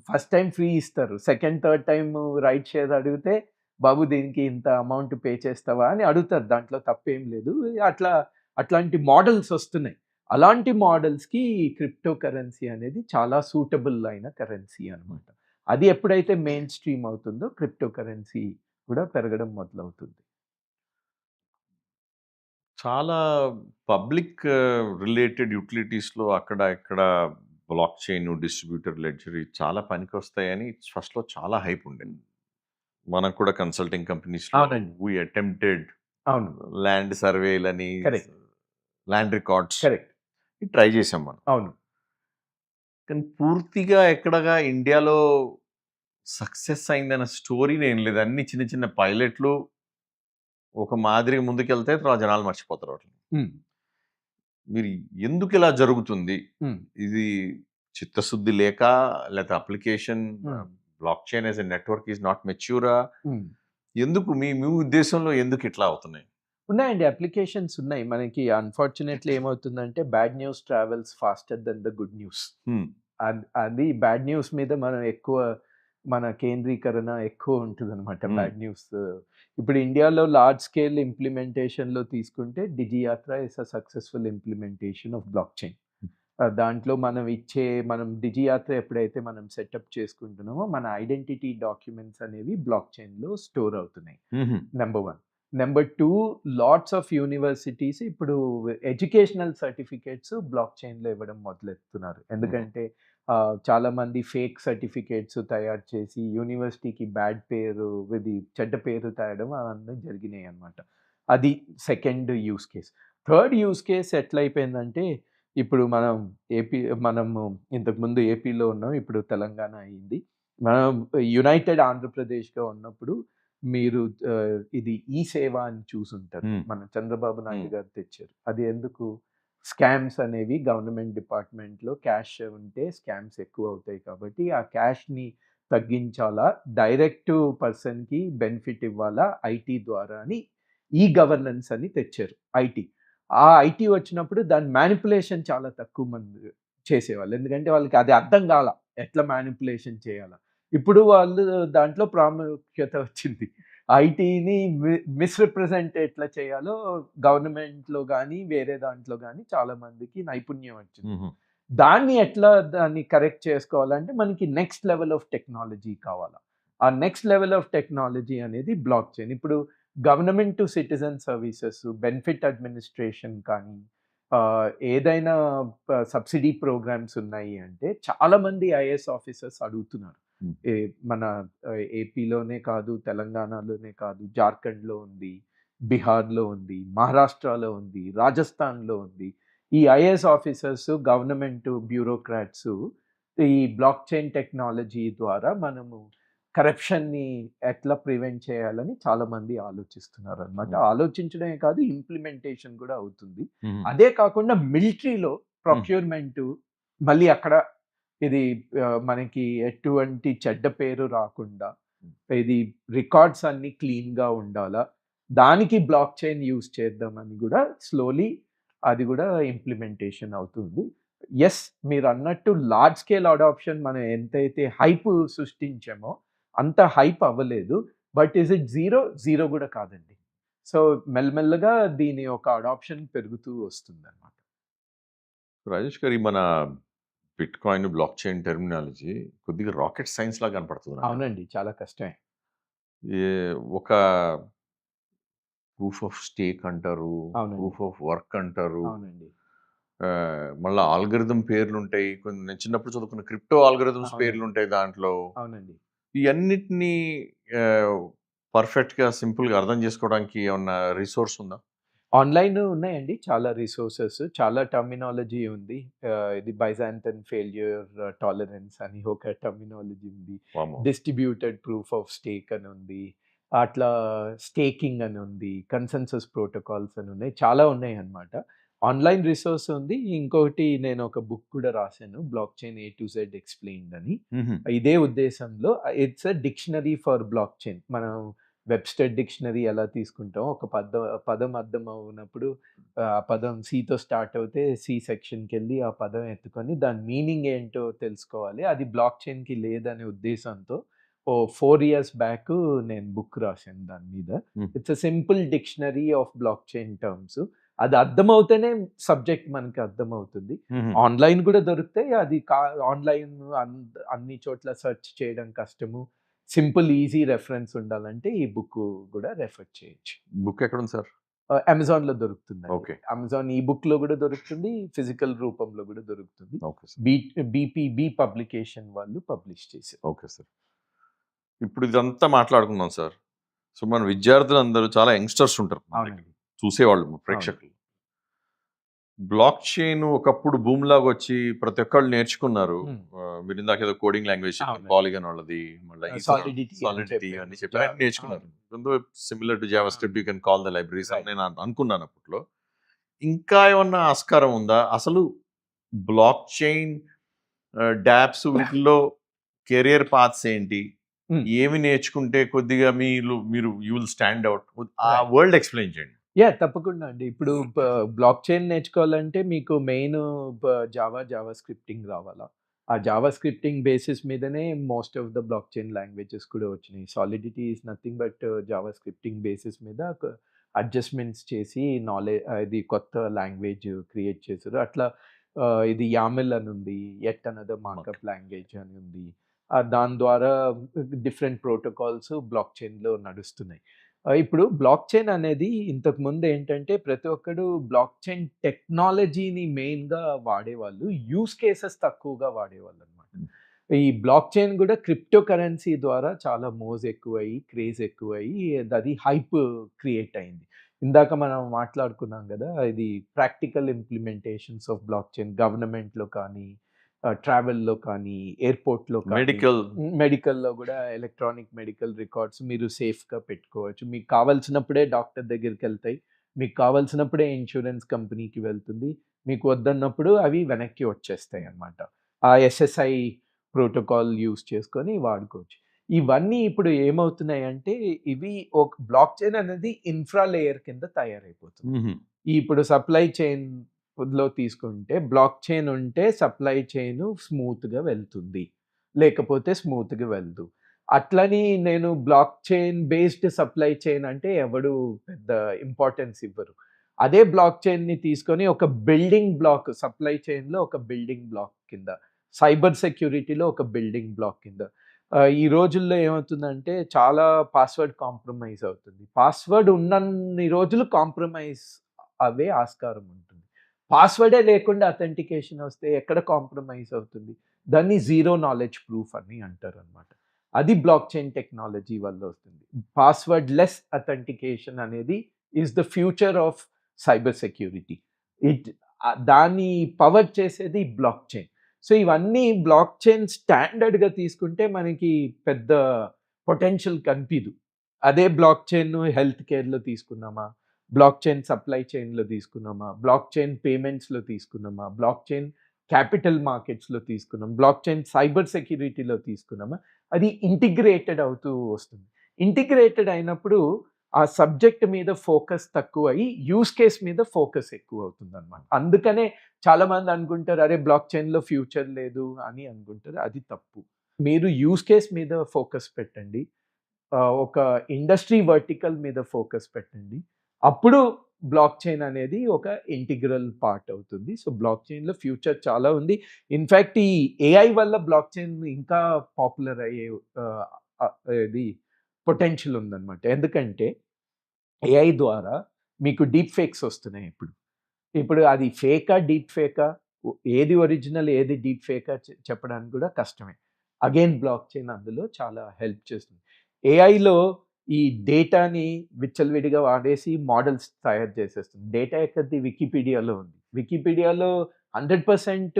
ఫస్ట్ టైమ్ ఫ్రీ ఇస్తారు. Second, third time ride share అడిగితే, బాబు దీనికి ఇంత అమౌంట్ పే చేస్తావా అని అడుగుతారు. దాంట్లో తప్పేం లేదు. అట్లా అట్లాంటి మోడల్స్ ఒస్తున్నాయి. అలాంటి మోడల్స్‌కి క్రిప్టో కరెన్సీ అనేది చాలా సూటబుల్ అయిన కరెన్సీ అనమాట. అది ఎప్పుడైతే మెయిన్ స్ట్రీమ్ అవుతుందో క్రిప్టో కరెన్సీ కూడా పెరగడం మొదలవుతుంది. చాలా పబ్లిక్ రిలేటెడ్ యుటిలిటీస్‌లో అక్కడ, ఇక్కడ బ్లాక్ చైన్, డిస్ట్రిబ్యూటర్ లెడ్జర్ చాలా పనికొస్తాయని ఫస్ట్‌లో చాలా హైప్ ఉండేది. మనకు కూడా కన్సల్టింగ్ కంపెనీస్‌లో అవునండి. వి అటెంప్టెడ్ అవును. ల్యాండ్ సర్వేలని, correct. Land records correct. Try చేసాం మనం. అవును. కానీ పూర్తిగా ఎక్కడగా ఇండియాలో సక్సెస్ అయిందన్న స్టోరీని ఏం లేదు. అన్ని చిన్న చిన్న పైలట్లు ఒక మాదిరిగా ముందుకెళ్తే తర్వాత జనాలు మర్చిపోతారు వాటిని. హ్మ్. మీరు ఎందుకు ఇలా జరుగుతుంది? హ్మ్. ఇది చిత్తశుద్ధి లేక, లేకపోతే అప్లికేషన్ హ్మ్. Block chain as a network is not మెచ్యూరా? హ్మ్. ఎందుకు మీ మీ ఉద్దేశంలో ఎందుకు ఇట్లా అవుతున్నాయి? ఉన్నాయండి. అప్లికేషన్స్ ఉన్నాయి. మనకి అన్‌ఫార్చునేట్‌లీ ఏమవుతుందంటే bad news travels faster than the good news. Hmm. అది బ్యాడ్ న్యూస్ మీద మనం ఎక్కువ మన కేంద్రీకరణ ఎక్కువ ఉంటదనమాట. హ్మ్. బ్యాడ్ న్యూస్ ఇప్పుడు ఇండియాలో లార్జ్ స్కేల్ ఇంప్లిమెంటేషన్‌లో తీసుకుంటే DigiYatra is a successful implementation of block chain. దాంట్లో మనం డిజియాత్ర ఎప్పుడైతే మనం సెటప్ చేసుకుంటున్నామో మన ఐడెంటిటీ డాక్యుమెంట్స్ అనేవి బ్లాక్ చైన్‌లో స్టోర్ అవుతున్నాయి. హుహు. Number 1. Number 2 lots of universities ఇప్పుడు ఎడ్యుకేషనల్ సర్టిఫికేట్స్ బ్లాక్ చైన్‌లో ఇవ్వడం మొదలెడుతున్నారు. ఎందుకంటే చాలామంది ఫేక్ సర్టిఫికేట్స్ తయారు చేసి యూనివర్సిటీకి బ్యాడ్ పేరు, చెడ్డ పేరు తేవడం అవన్నీ జరిగినాయన్నమాట. అది second use case. Third use case ఎట్లయిపోయిందంటే ఇప్పుడు మనము ఇంతకుముందు ఏపీలో ఉన్నాం. ఇప్పుడు తెలంగాణ అయింది. మనం యునైటెడ్ ఆంధ్రప్రదేశ్‌గా ఉన్నప్పుడు మీరు ఇది ఈ-సేవ అని చూసుంటారు. హ్మ్. మన చంద్రబాబు హ్మ్. నాయుడు గారు తెచ్చారు. అది ఎందుకు? స్కామ్స్ అనేవి గవర్నమెంట్ డిపార్ట్మెంట్‌లో క్యాష్ ఉంటే స్కామ్స్ ఎక్కువవుతాయి కాబట్టి, ఆ క్యాష్‌ని తగ్గించాలా, డైరెక్ట్ పర్సన్‌కి బెనిఫిట్ ఇవ్వాలా ఐటీ ద్వారా అని ఈ గవర్నెన్స్ అని తెచ్చారు ఐటీ. ఆ ఐటీ వచ్చినప్పుడు దాని మ్యానిప్యులేషన్ చాలా తక్కువ మంది చేసేవాళ్ళు. ఎందుకంటే వాళ్ళకి అది అర్థం కాల. ఎట్లా మ్యానిప్యులేషన్ చేయాలా. ఇప్పుడు వాళ్ళు దాంట్లో ప్రాముఖ్యత వచ్చింది. ఐటీని మిస్‌రిప్రజెంట్ ఎట్లా చేయాలో గవర్నమెంట్‌లో గాని, వేరే దాంట్లో గాని చాలా మందికి నైపుణ్యం వచ్చింది. హుహు. దాన్ని కరెక్ట్ చేసుకోవాలంటే మనకి నెక్స్ట్ లెవెల్ ఆఫ్ టెక్నాలజీ కావాలా. ఆ నెక్స్ట్ లెవెల్ ఆఫ్ టెక్నాలజీ అనేది బ్లాక్ చైన్. ఇప్పుడు government to citizen services, benefit administration కానీ, ఏదైనా సబ్సిడీ ప్రోగ్రామ్స్ ఉన్నాయి అంటే చాలామంది ఐఏఎస్ ఆఫీసర్స్ అడుగుతున్నారు. హ్మ్. మన ఏపీలోనే కాదు, తెలంగాణలోనే కాదు, జార్ఖండ్‌లో ఉంది, బీహార్‌లో ఉంది, మహారాష్ట్రలో ఉంది, రాజస్థాన్‌లో ఉంది. ఈ ఐఏఎస్ ఆఫీసర్స్, గవర్నమెంట్ బ్యూరోక్రాట్స్ ఈ బ్లాక్ చైన్ టెక్నాలజీ ద్వారా మనము కరప్షన్‌ని ఎట్లా ప్రివెంట్ చేయాలని చాలామంది ఆలోచిస్తున్నారనమాట. హ్మ్. ఆలోచించడమే కాదు ఇంప్లిమెంటేషన్ కూడా అవుతుంది. హుహు. అదే కాకుండా మిలిటరీలో హ్మ్. ప్రొక్యూర్‌మెంటు మళ్ళీ అక్కడ ఇది మనకి ఎటువంటి చెడ్డ పేరు రాకుండా, ఇది రికార్డ్స్ అన్నీ క్లీన్‌గా ఉండాలా. దానికి బ్లాక్ చైన్ యూజ్ చేద్దామని గూడా స్లోలీ అది గూడా ఇంప్లిమెంటేషన్ అవుతుంది. యెస్, మీరన్నట్టు లార్జ్ స్కేల్ అడాప్షన్ మనం ఎంతైతే హైప్ సృష్టించామో, అంత హైప్ అవ్వలేదు. But is it zero? Zero గూడా కాదండి. సో, మెల్లమెల్లగా దీని యొక్క అడాప్షన్ పెరుగుతూ వస్తుందన్నమాట. రాజేష్ గారు, ఈ మన బిట్‌కాయిన్, బ్లాక్ చైన్ టెర్మినాలజీ కొద్దిగా రాకెట్ సైన్స్ లాగా కనపడుతుంది నాకు. అవునండి. చాలా కష్టమే. ఏ ఒక ప్రూఫ్ ఆఫ్ స్టేక్ అంటారు. అవునండి. ప్రూఫ్ ఆఫ్ వర్క్ అంటారు. అవునండి. మళ్ళా ఆల్గోరిథం పేర్లుంటాయి. కొన్ని నేను చిన్నప్పుడు చదువుకున్న క్రిప్టో ఆల్గోరిథమ్స్ అవునండి. పేర్లుంటాయి దాంట్లో. అవునండి. ఈ అన్నిటిని ఆహ్, పర్ఫెక్ట్‌గా, సింపుల్‌గా అర్థం చేసుకోవడానికి ఏమన్నా రిసోర్స్ ఉందా? ఆన్‌లైన్ ఉన్నాయండి. చాలా రిసోర్సెస్, చాలా టర్మినాలజీ ఉంది. ఇది బైజాంటైన్ ఫెయిల్యూర్ టాలరెన్స్ అని ఒక టర్మినాలజీ ఉంది. వామ్మో! డిస్ట్రిబ్యూటెడ్ ప్రూఫ్ ఆఫ్ స్టేక్ అని ఉంది. అట్లా స్టేకింగ్ అని ఉంది. కన్సెన్సస్ ప్రోటోకాల్స్ అని ఉన్నాయి. చాలా ఉన్నాయన్నమాట. ఆన్‌లైన్ రిసోర్స్ ఉంది. ఇంకొకటి నేను ఒక బుక్ కూడా రాసాను. Block chain A to Z explained అని. హుహు. ఇదే ఉద్దేశంలో it's a dictionary for block chain. మనం వెబ్‌స్టర్ డిక్షనరీ ఎలా తీసుకుంటామో ఒక పదం అర్థం అవ్వనప్పుడు ఆ పదం సితో స్టార్ట్ అవుతే సి సెక్షన్‌కెళ్ళి ఆ పదం ఎత్తుకొని దాని మీనింగ్ ఏంటో తెలుసుకోవాలి. అది బ్లాక్ చైన్‌కి లేదనే ఉద్దేశంతో 4 ఇయర్స్ బ్యాక్ నేను బుక్ రాసాను దాని మీద. హ్మ్. It's a simple dictionary of block chain terms. అది అర్థమవుతేనే సబ్జెక్ట్ మనకి అర్థమవుతుంది. హుహు. ఆన్‌లైన్ కూడా దొరుకుతాయి. అది ఆన్‌లైన్ అన్ని చోట్ల సెర్చ్ చేయడం కష్టము. సింపుల్ ఈజీ రెఫరెన్స్ ఉండాలంటే ఈ బుక్ కూడా రెఫర్ చేయొచ్చు. బుక్ ఎక్కడుంది సార్? అమెజాన్‌లో దొరుకుతుందండి. ఓకే. అమెజాన్ ఈ బుక్‌లో కూడా దొరుకుతుంది. ఫిజికల్ రూపంలో కూడా దొరుకుతుంది. Okay sir. బీపీబీ పబ్లికేషన్ వాళ్ళు పబ్లిష్ చేశారు. Okay sir. ఇప్పుడు ఇదంతా మాట్లాడుకున్నాం సార్. సో, మన విద్యార్థులందరూ చాలా యంగ్‌స్టర్స్ ఉంటారు మన దగ్గర. అవునండి. చూసేవాళ్ళు అవును. ప్రేక్షకులు. బ్లాక్ చైన్ ఒకప్పుడు భూమి లాగా వచ్చి ప్రతి ఒక్కళ్ళు నేర్చుకున్నారు. హ్మ్. మీరు ఇందాక ఏదో కోడింగ్ లాంగ్వేజ్ అవునండి. పాలిగన్ వాళ్ళది, మళ్ళీ సాలిడిటీ అని సాలిడిటీ చెప్పాను. అని చెప్పారు, అన్ని నేర్చుకున్నారు. Similar to Java script you can call the libraries అని రైట్. నేను అనుకున్నాను అప్పట్లో. ఇంకా ఏమన్నా ఆస్కారం ఉందా అసలు? బ్లాక్ చైన్ డాప్స్ వీటిల్లో కెరియర్ పాత్స్ ఏంటి? హ్మ్. ఏమి నేర్చుకుంటే కొద్దిగా మీరు యూ విల్ స్టాండ్ అవుట్? ఆ రైట్. వరల్డ్ ఎక్స్‌ప్లెయిన్ చేయండి. తప్పకుండా అండి. ఇప్పుడు బ్లాక్ చైన్ నేర్చుకోవాలంటే మీకు మెయిన్ జావా స్క్రిప్టింగ్ రావాలా. ఆ జావా స్క్రిప్టింగ్ బేసిస్ మీదనే most of the block chain languages కూడా వచ్చినాయి. Solidity is nothing but Java scripting basis మీద అడ్జస్ట్‌మెంట్స్ చేసి ఇది కొత్త లాంగ్వేజ్ క్రియేట్ చేసారు. అట్లా ఇది యామెల్ అని ఉంది. యెట్ అనదర్ మార్కప్ లాంగ్వేజ్ అని ఉంది. దాని ద్వారా డిఫరెంట్ ప్రోటోకాల్స్ బ్లాక్ చైన్‌లో నడుస్తున్నాయి. ఇప్పుడు బ్లాక్ చైన్ అనేది ఇంతకుముందు ఏంటంటే ప్రతి ఒక్కడు బ్లాక్ చైన్ టెక్నాలజీని మెయిన్‌గా వాడేవాళ్ళు. యూజ్ కేసెస్ తక్కువగా వాడేవాళ్ళనమాట. ఈ బ్లాక్ చైన్ గూడా క్రిప్టో కరెన్సీ ద్వారా చాలా మోజ్ ఎక్కువయ్యి, క్రేజ్ ఎక్కువయ్యి అది హైప్ క్రియేట్ అయింది. ఇందాక మనం మాట్లాడుకున్నాం గదా! ఇది practical implementations of block chain గవర్నమెంట్‌లో కానీ, ట్రావెల్‌లో కానీ, ఎయిర్‌పోర్ట్‌లో కానీ, మెడికల్ మెడికల్‌లో గూడా ఎలక్ట్రానిక్ మెడికల్ రికార్డ్స్ మీరు సేఫ్‌గా పెట్టుకోవచ్చు. మీకు కావాల్సినప్పుడే డాక్టర్ దగ్గరికెళ్తాయి. మీకు కావాల్సినప్పుడే ఇన్స్యూరెన్స్ కంపెనీకి వెళ్తుంది. మీకు వద్దన్నప్పుడు అవి వెనక్కి వచ్చేస్తాయన్నమాట. ఆ ఎస్ఎస్ఐ ప్రోటోకాల్ యూజ్ చేసుకొని వాడుకోవచ్చు. ఇవన్నీ ఇప్పుడు ఏమవుతున్నాయంటే ఇవి ఒక బ్లాక్ చైన్ అనేది ఇన్ఫ్రా లేయర్ కింద తయారైపోతుంది. ఇప్పుడు సప్లై చైన్‌లో తీసుకుంటే బ్లాక్ చైన్ ఉంటే సప్లై చైన్ స్మూత్‌గా వెళ్తుంది. లేకపోతే స్మూత్‌గా వెళ్ళదు. అట్లని నేను block chain based supply chain అంటే ఎవడు పెద్ద ఇంపార్టెన్స్ ఇవ్వరు. అదే బ్లాక్ చైన్‌ని తీసుకొని ఒక బిల్డింగ్ బ్లాక్ సప్లై చైన్‌లో ఒక బిల్డింగ్ బ్లాక్ కింద, సైబర్ సెక్యూరిటీలో ఒక బిల్డింగ్ బ్లాక్ కింద. ఈ రోజుల్లో ఏమవుతుందంటే చాలా పాస్వర్డ్ కాంప్రమైజ్ అవుతుంది. పాస్వర్డ్ ఉన్నన్ని రోజులు కాంప్రమైజ్ అవ్వే ఆస్కారం ఉంటుంది. పాస్వర్డే లేకుండా అథెంటికేషన్ వస్తే ఎక్కడ కాంప్రమైజ్ అవుతుంది? దాన్ని జీరో నాలెడ్జ్ ప్రూఫ్ అని అంటారనమాట. అది బ్లాక్ చైన్ టెక్నాలజీ వల్ల వస్తుంది. పాస్వర్డ్ లెస్ అథెంటికేషన్ అనేది is the future of cyber security. It దాన్ని పవర్ చేసేది బ్లాక్ చైన్. సో ఇవన్నీ బ్లాక్ చైన్ స్టాండర్డ్‌గా తీసుకుంటే మనకి పెద్ద పొటెన్షియల్ కనిపియదు. అదే బ్లాక్ చైన్ హెల్త్ కేర్‌లో తీసుకున్నామా, బ్లాక్ చైన్ సప్లై చైన్‌లో తీసుకున్నామా, బ్లాక్ చైన్ పేమెంట్స్‌లో తీసుకున్నామా, బ్లాక్ చైన్ క్యాపిటల్ మార్కెట్స్‌లో తీసుకున్నాం, బ్లాక్ చైన్ సైబర్ సెక్యూరిటీలో తీసుకున్నామా, అది ఇంటిగ్రేటెడ్ అవుతూ వస్తుంది. ఇంటిగ్రేటెడ్ అయినప్పుడు ఆ సబ్జెక్ట్ మీద ఫోకస్ తక్కువయ్యి యూజ్ కేస్ మీద ఫోకస్ ఎక్కువవుతుందనమాట. అందుకనే చాలామంది అనుకుంటారు, అరే! బ్లాక్ చైన్‌లో ఫ్యూచర్ లేదు అని అనుకుంటారు. అది తప్పు. మీరు యూజ్ కేస్ మీద ఫోకస్ పెట్టండి. ఒక ఇండస్ట్రీ వర్టికల్ మీద ఫోకస్ పెట్టండి. అప్పుడు బ్లాక్ చైన్ అనేది ఒక ఇంటిగ్రల్ పార్ట్ అవుతుంది. సో, బ్లాక్ చైన్‌లో ఫ్యూచర్ చాలా ఉంది. ఇన్‌ఫాక్ట్ ఈ ఏఐ వల్ల బ్లాక్ చైన్ ఇంకా పాపులర్ అయ్యే ఆహ్, ఆహ్, ఇది పొటెన్షియల్ ఉందన్నమాట. ఎందుకంటే ఏఐ ద్వారా మీకు డీప్ ఫేక్స్ వస్తున్నాయి ఇప్పుడు. ఇప్పుడు అది ఫేకా? డీప్ ఫేకా? ఏది ఒరిజినల్, ఏది డీప్ ఫేకా చెప్పడానికి కూడా కష్టమే. అగైన్ బ్లాక్ చైన్ అందులో చాలా హెల్ప్ చేస్తుంది. ఏఐలో ఈ డేటాని విచ్చలవిడిగా వాడేసి మోడల్స్ తయారు చేసేస్తుంది. డేటా ఎక్కడిది? వికీపీడియాలో ఉంది. వికీపీడియాలో 100%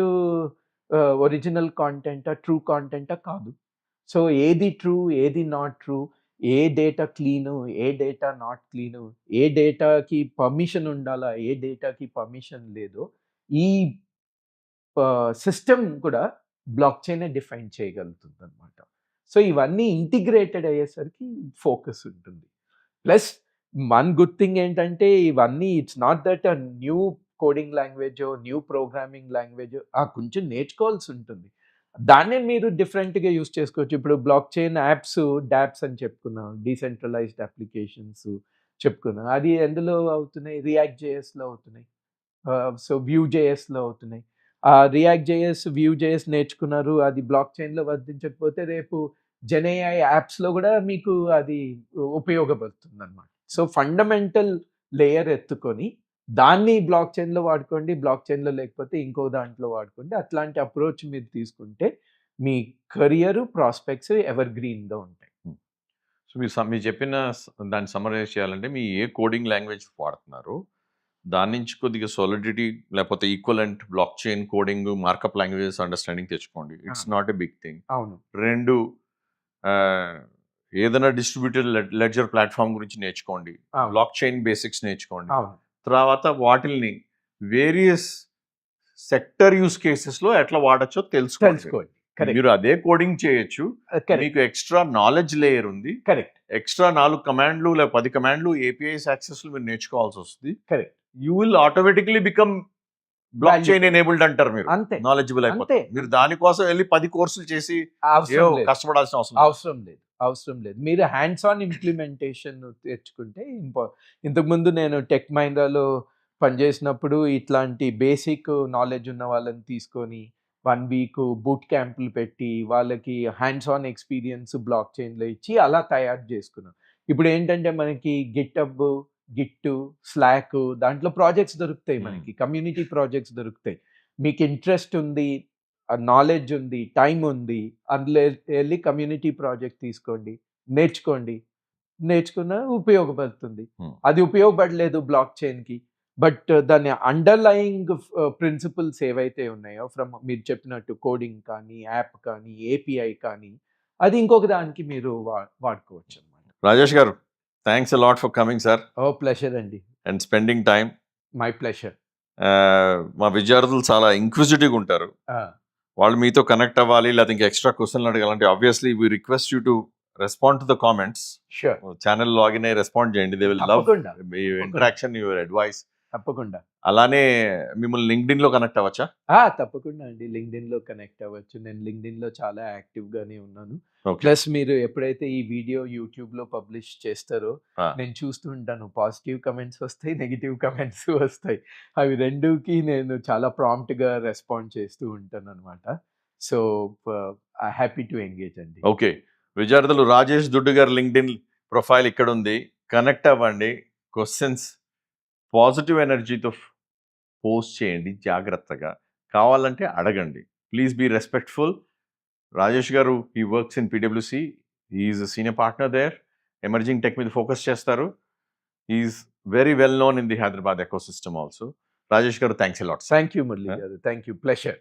ఒరిజినల్ కాంటెంటా? ట్రూ కాంటెంటా? కాదు. సో, ఏది ట్రూ? ఏది నాట్ ట్రూ? ఏ డేటా క్లీను? ఏ డేటా నాట్ క్లీను? ఏ డేటాకి పర్మిషన్ ఉండాలా? ఏ డేటాకి పర్మిషన్ లేదో ఈ సిస్టమ్ కూడా బ్లాక్ చైనే డిఫైన్ చేయగలుగుతుందనమాట. సో, ఇవన్నీ ఇంటిగ్రేటెడ్ అయ్యేసరికి ఫోకస్ ఉంటుంది. ప్లస్ వన్ గుడ్ థింగ్ ఏంటంటే ఇవన్నీ it's not that new coding లాంగ్వేజో, న్యూ ప్రోగ్రామింగ్ లాంగ్వేజో కొంచెం నేర్చుకోవాల్సి ఉంటుంది. దాన్నే మీరు డిఫరెంట్‌గా యూజ్ చేసుకోవచ్చు. ఇప్పుడు బ్లాక్ చైన్ యాప్స్, డాప్స్ అని చెప్పుకున్నాం. డీసెంట్రలైజ్డ్ అప్లికేషన్స్ చెప్పుకున్నాం. అది ఎందులో అవుతున్నాయి? రియాక్ట్ జేఎస్‌లో అవుతున్నాయి. సో, వ్యూ జేఎస్‌లో అవుతున్నాయి. రియాక్ట్ జేఎస్, వ్యూ జేఎస్ నేర్చుకున్నారు. అది బ్లాక్ చైన్‌లో వర్తించకపోతే రేపు జెన్‌ఏఐ యాప్స్‌లో గూడా మీకు అది ఉపయోగపడుతుందనమాట. సో, ఫండమెంటల్ లేయర్ ఎత్తుకొని దాన్ని బ్లాక్ చైన్‌లో వాడుకోండి. బ్లాక్ చైన్‌లో లేకపోతే ఇంకో దాంట్లో వాడుకోండి. అట్లాంటి అప్రోచ్ మీరు తీసుకుంటే మీ కెరియర్ ప్రాస్పెక్ట్స్ ఎవర్ గ్రీన్‌గా ఉంటాయి. సో, మీరు చెప్పిన దాన్ని సమ్మరైజ్ చేయాలంటే మీ ఏ కోడింగ్ లాంగ్వేజ్ వాడుతున్నారు? దాని నుంచి కొద్దిగా సోలిడిటీ లేకపోతే equivalent block chain coding markup languages understanding తెచ్చుకోండి. It's not a big thing. అవును. 2 ఏదైనా డిస్ట్రిబ్యూటెడ్ లెడ్జర్ ప్లాట్ఫామ్ గురించి నేర్చుకోండి. అవును. బ్లాక్ చైన్ బేసిక్స్ నేర్చుకోండి. అవును. తర్వాత వాటిల్ని వేరియస్ సెక్టర్ యూస్ కేసెస్లో ఎట్లా వాడచ్చో తెలుసుకోండి. తెలుసుకోండి. కరెక్ట్. మీరు అదే కోడింగ్ చేయొచ్చు. కరెక్ట్. మీకు ఎక్స్ట్రా నాలెడ్జ్ లేయర్ ఉంది. కరెక్ట్. ఎక్స్ట్రా 4 కమాండ్లు లేదా 10 కమాండ్లు ఏపీఐస్ యాక్సెస్లు మీరు నేర్చుకోవాల్సి వస్తుంది. Correct. You will automatically become block chain enabled అంటారు. మీరు అంతే. నాలెడ్జబుల్ అయిపోతారు. మీరు దానికోసం వెళ్ళి 10 కోర్సులు చేసి అవసరం లేదు. కష్టపడాల్సిన అవసరం లేదు. అవసరం లేదు. మీరు హ్యాండ్స్ ఆన్ ఇంప్లిమెంటేషన్ తెచ్చుకుంటే ఇంతకుముందు నేను టెక్ మహీంద్రాలో పనిచేసినప్పుడు ఇట్లాంటి బేసిక్ నాలెడ్జ్ ఉన్న వాళ్ళని తీసుకొని 1 వీక్ బూట్ క్యాంపులు పెట్టి వాళ్ళకి హ్యాండ్స్ ఆన్ ఎక్స్పీరియన్స్ బ్లాక్ చైన్లో ఇచ్చి అలా తయారు చేసుకున్నాం. ఇప్పుడు ఏంటంటే మనకి గిట్హబ్, గిట్టు, స్లాక్ దాంట్లో ప్రాజెక్ట్స్ దొరుకుతాయి. మనకి కమ్యూనిటీ ప్రాజెక్ట్స్ దొరుకుతాయి. మీకు ఇంట్రెస్ట్ ఉంది, నాలెడ్జ్ ఉంది, టైం ఉంది, అందులో వెళ్ళి కమ్యూనిటీ ప్రాజెక్ట్ తీసుకోండి, నేర్చుకున్న ఉపయోగపడుతుంది. అది ఉపయోగపడలేదు బ్లాక్ చైన్కి, బట్ దాని అండర్లయింగ్ ప్రిన్సిపల్స్ ఏవైతే ఉన్నాయో ఫ్రమ్ మీరు చెప్పినట్టు కోడింగ్ కానీ, యాప్ కానీ, ఏపీఐ కానీ, అది ఇంకొక దానికి మీరు వాడుకోవచ్చు అనమాట. రాజేష్ గారు, thanks a lot for coming sir. Pleasure అండి. And spending time. My pleasure. మా విద్యార్థులు చాలా ఇంక్విజిటివ్గా ఉంటారు. వాళ్ళు మీతో కనెక్ట్ అవ్వాలి లేకపోతే ఇంకా ఎక్స్ట్రా క్వశ్చన్లు అడగాలంటే obviously we request you to respond to the comments. Sure. Channel login అయ్యి రెస్పాండ్ చేయండి. They will love your interaction, your advice. తప్పకుండా. అలానే మిమ్మల్ని లింక్డ్ఇన్ లో కనెక్ట్ అవ్వచ్చా? తప్పకుండా అండి. లింక్డ్ఇన్ లో కనెక్ట్ అవ్వచ్చు. నేను లింక్డ్ఇన్ లో చాలా యాక్టివ్ గానే ఉన్నాను. Okay. ప్లస్ మీరు ఎప్పుడైతే ఈ వీడియో యూట్యూబ్ లో పబ్లిష్ చేస్తారో Ah. నేను చూస్తూ ఉంటాను. పాజిటివ్ కమెంట్స్ వస్తాయి, నెగిటివ్ కమెంట్స్ వస్తాయి. అవి రెండుకి నేను చాలా ప్రాంప్ట్ గా రెస్పాండ్ చేస్తూ ఉంటాను అనమాట. సో హ్యాపీ టు ఎంగేజ్ అండి. ఓకే విద్యార్థులు, రాజేష్ దుడ్డు గారి లింక్డ్ఇన్ ప్రొఫైల్ ఇక్కడ ఉంది. కనెక్ట్ అవ్వండి. క్వశ్చన్స్ పాజిటివ్ ఎనర్జీతో పోస్ట్ చేయండి. జాగ్రత్తగా కావాలంటే అడగండి. Please be respectful. రాజేష్ గారు he works in PwC. Is senior partner there. Emerging tech మీద ఫోకస్ చేస్తారు. Is very well known in the Hyderabad ecosystem also. Rajesh గారు, thanks a lot. Thank you Murali గారు. Thank you. ప్లెజర్.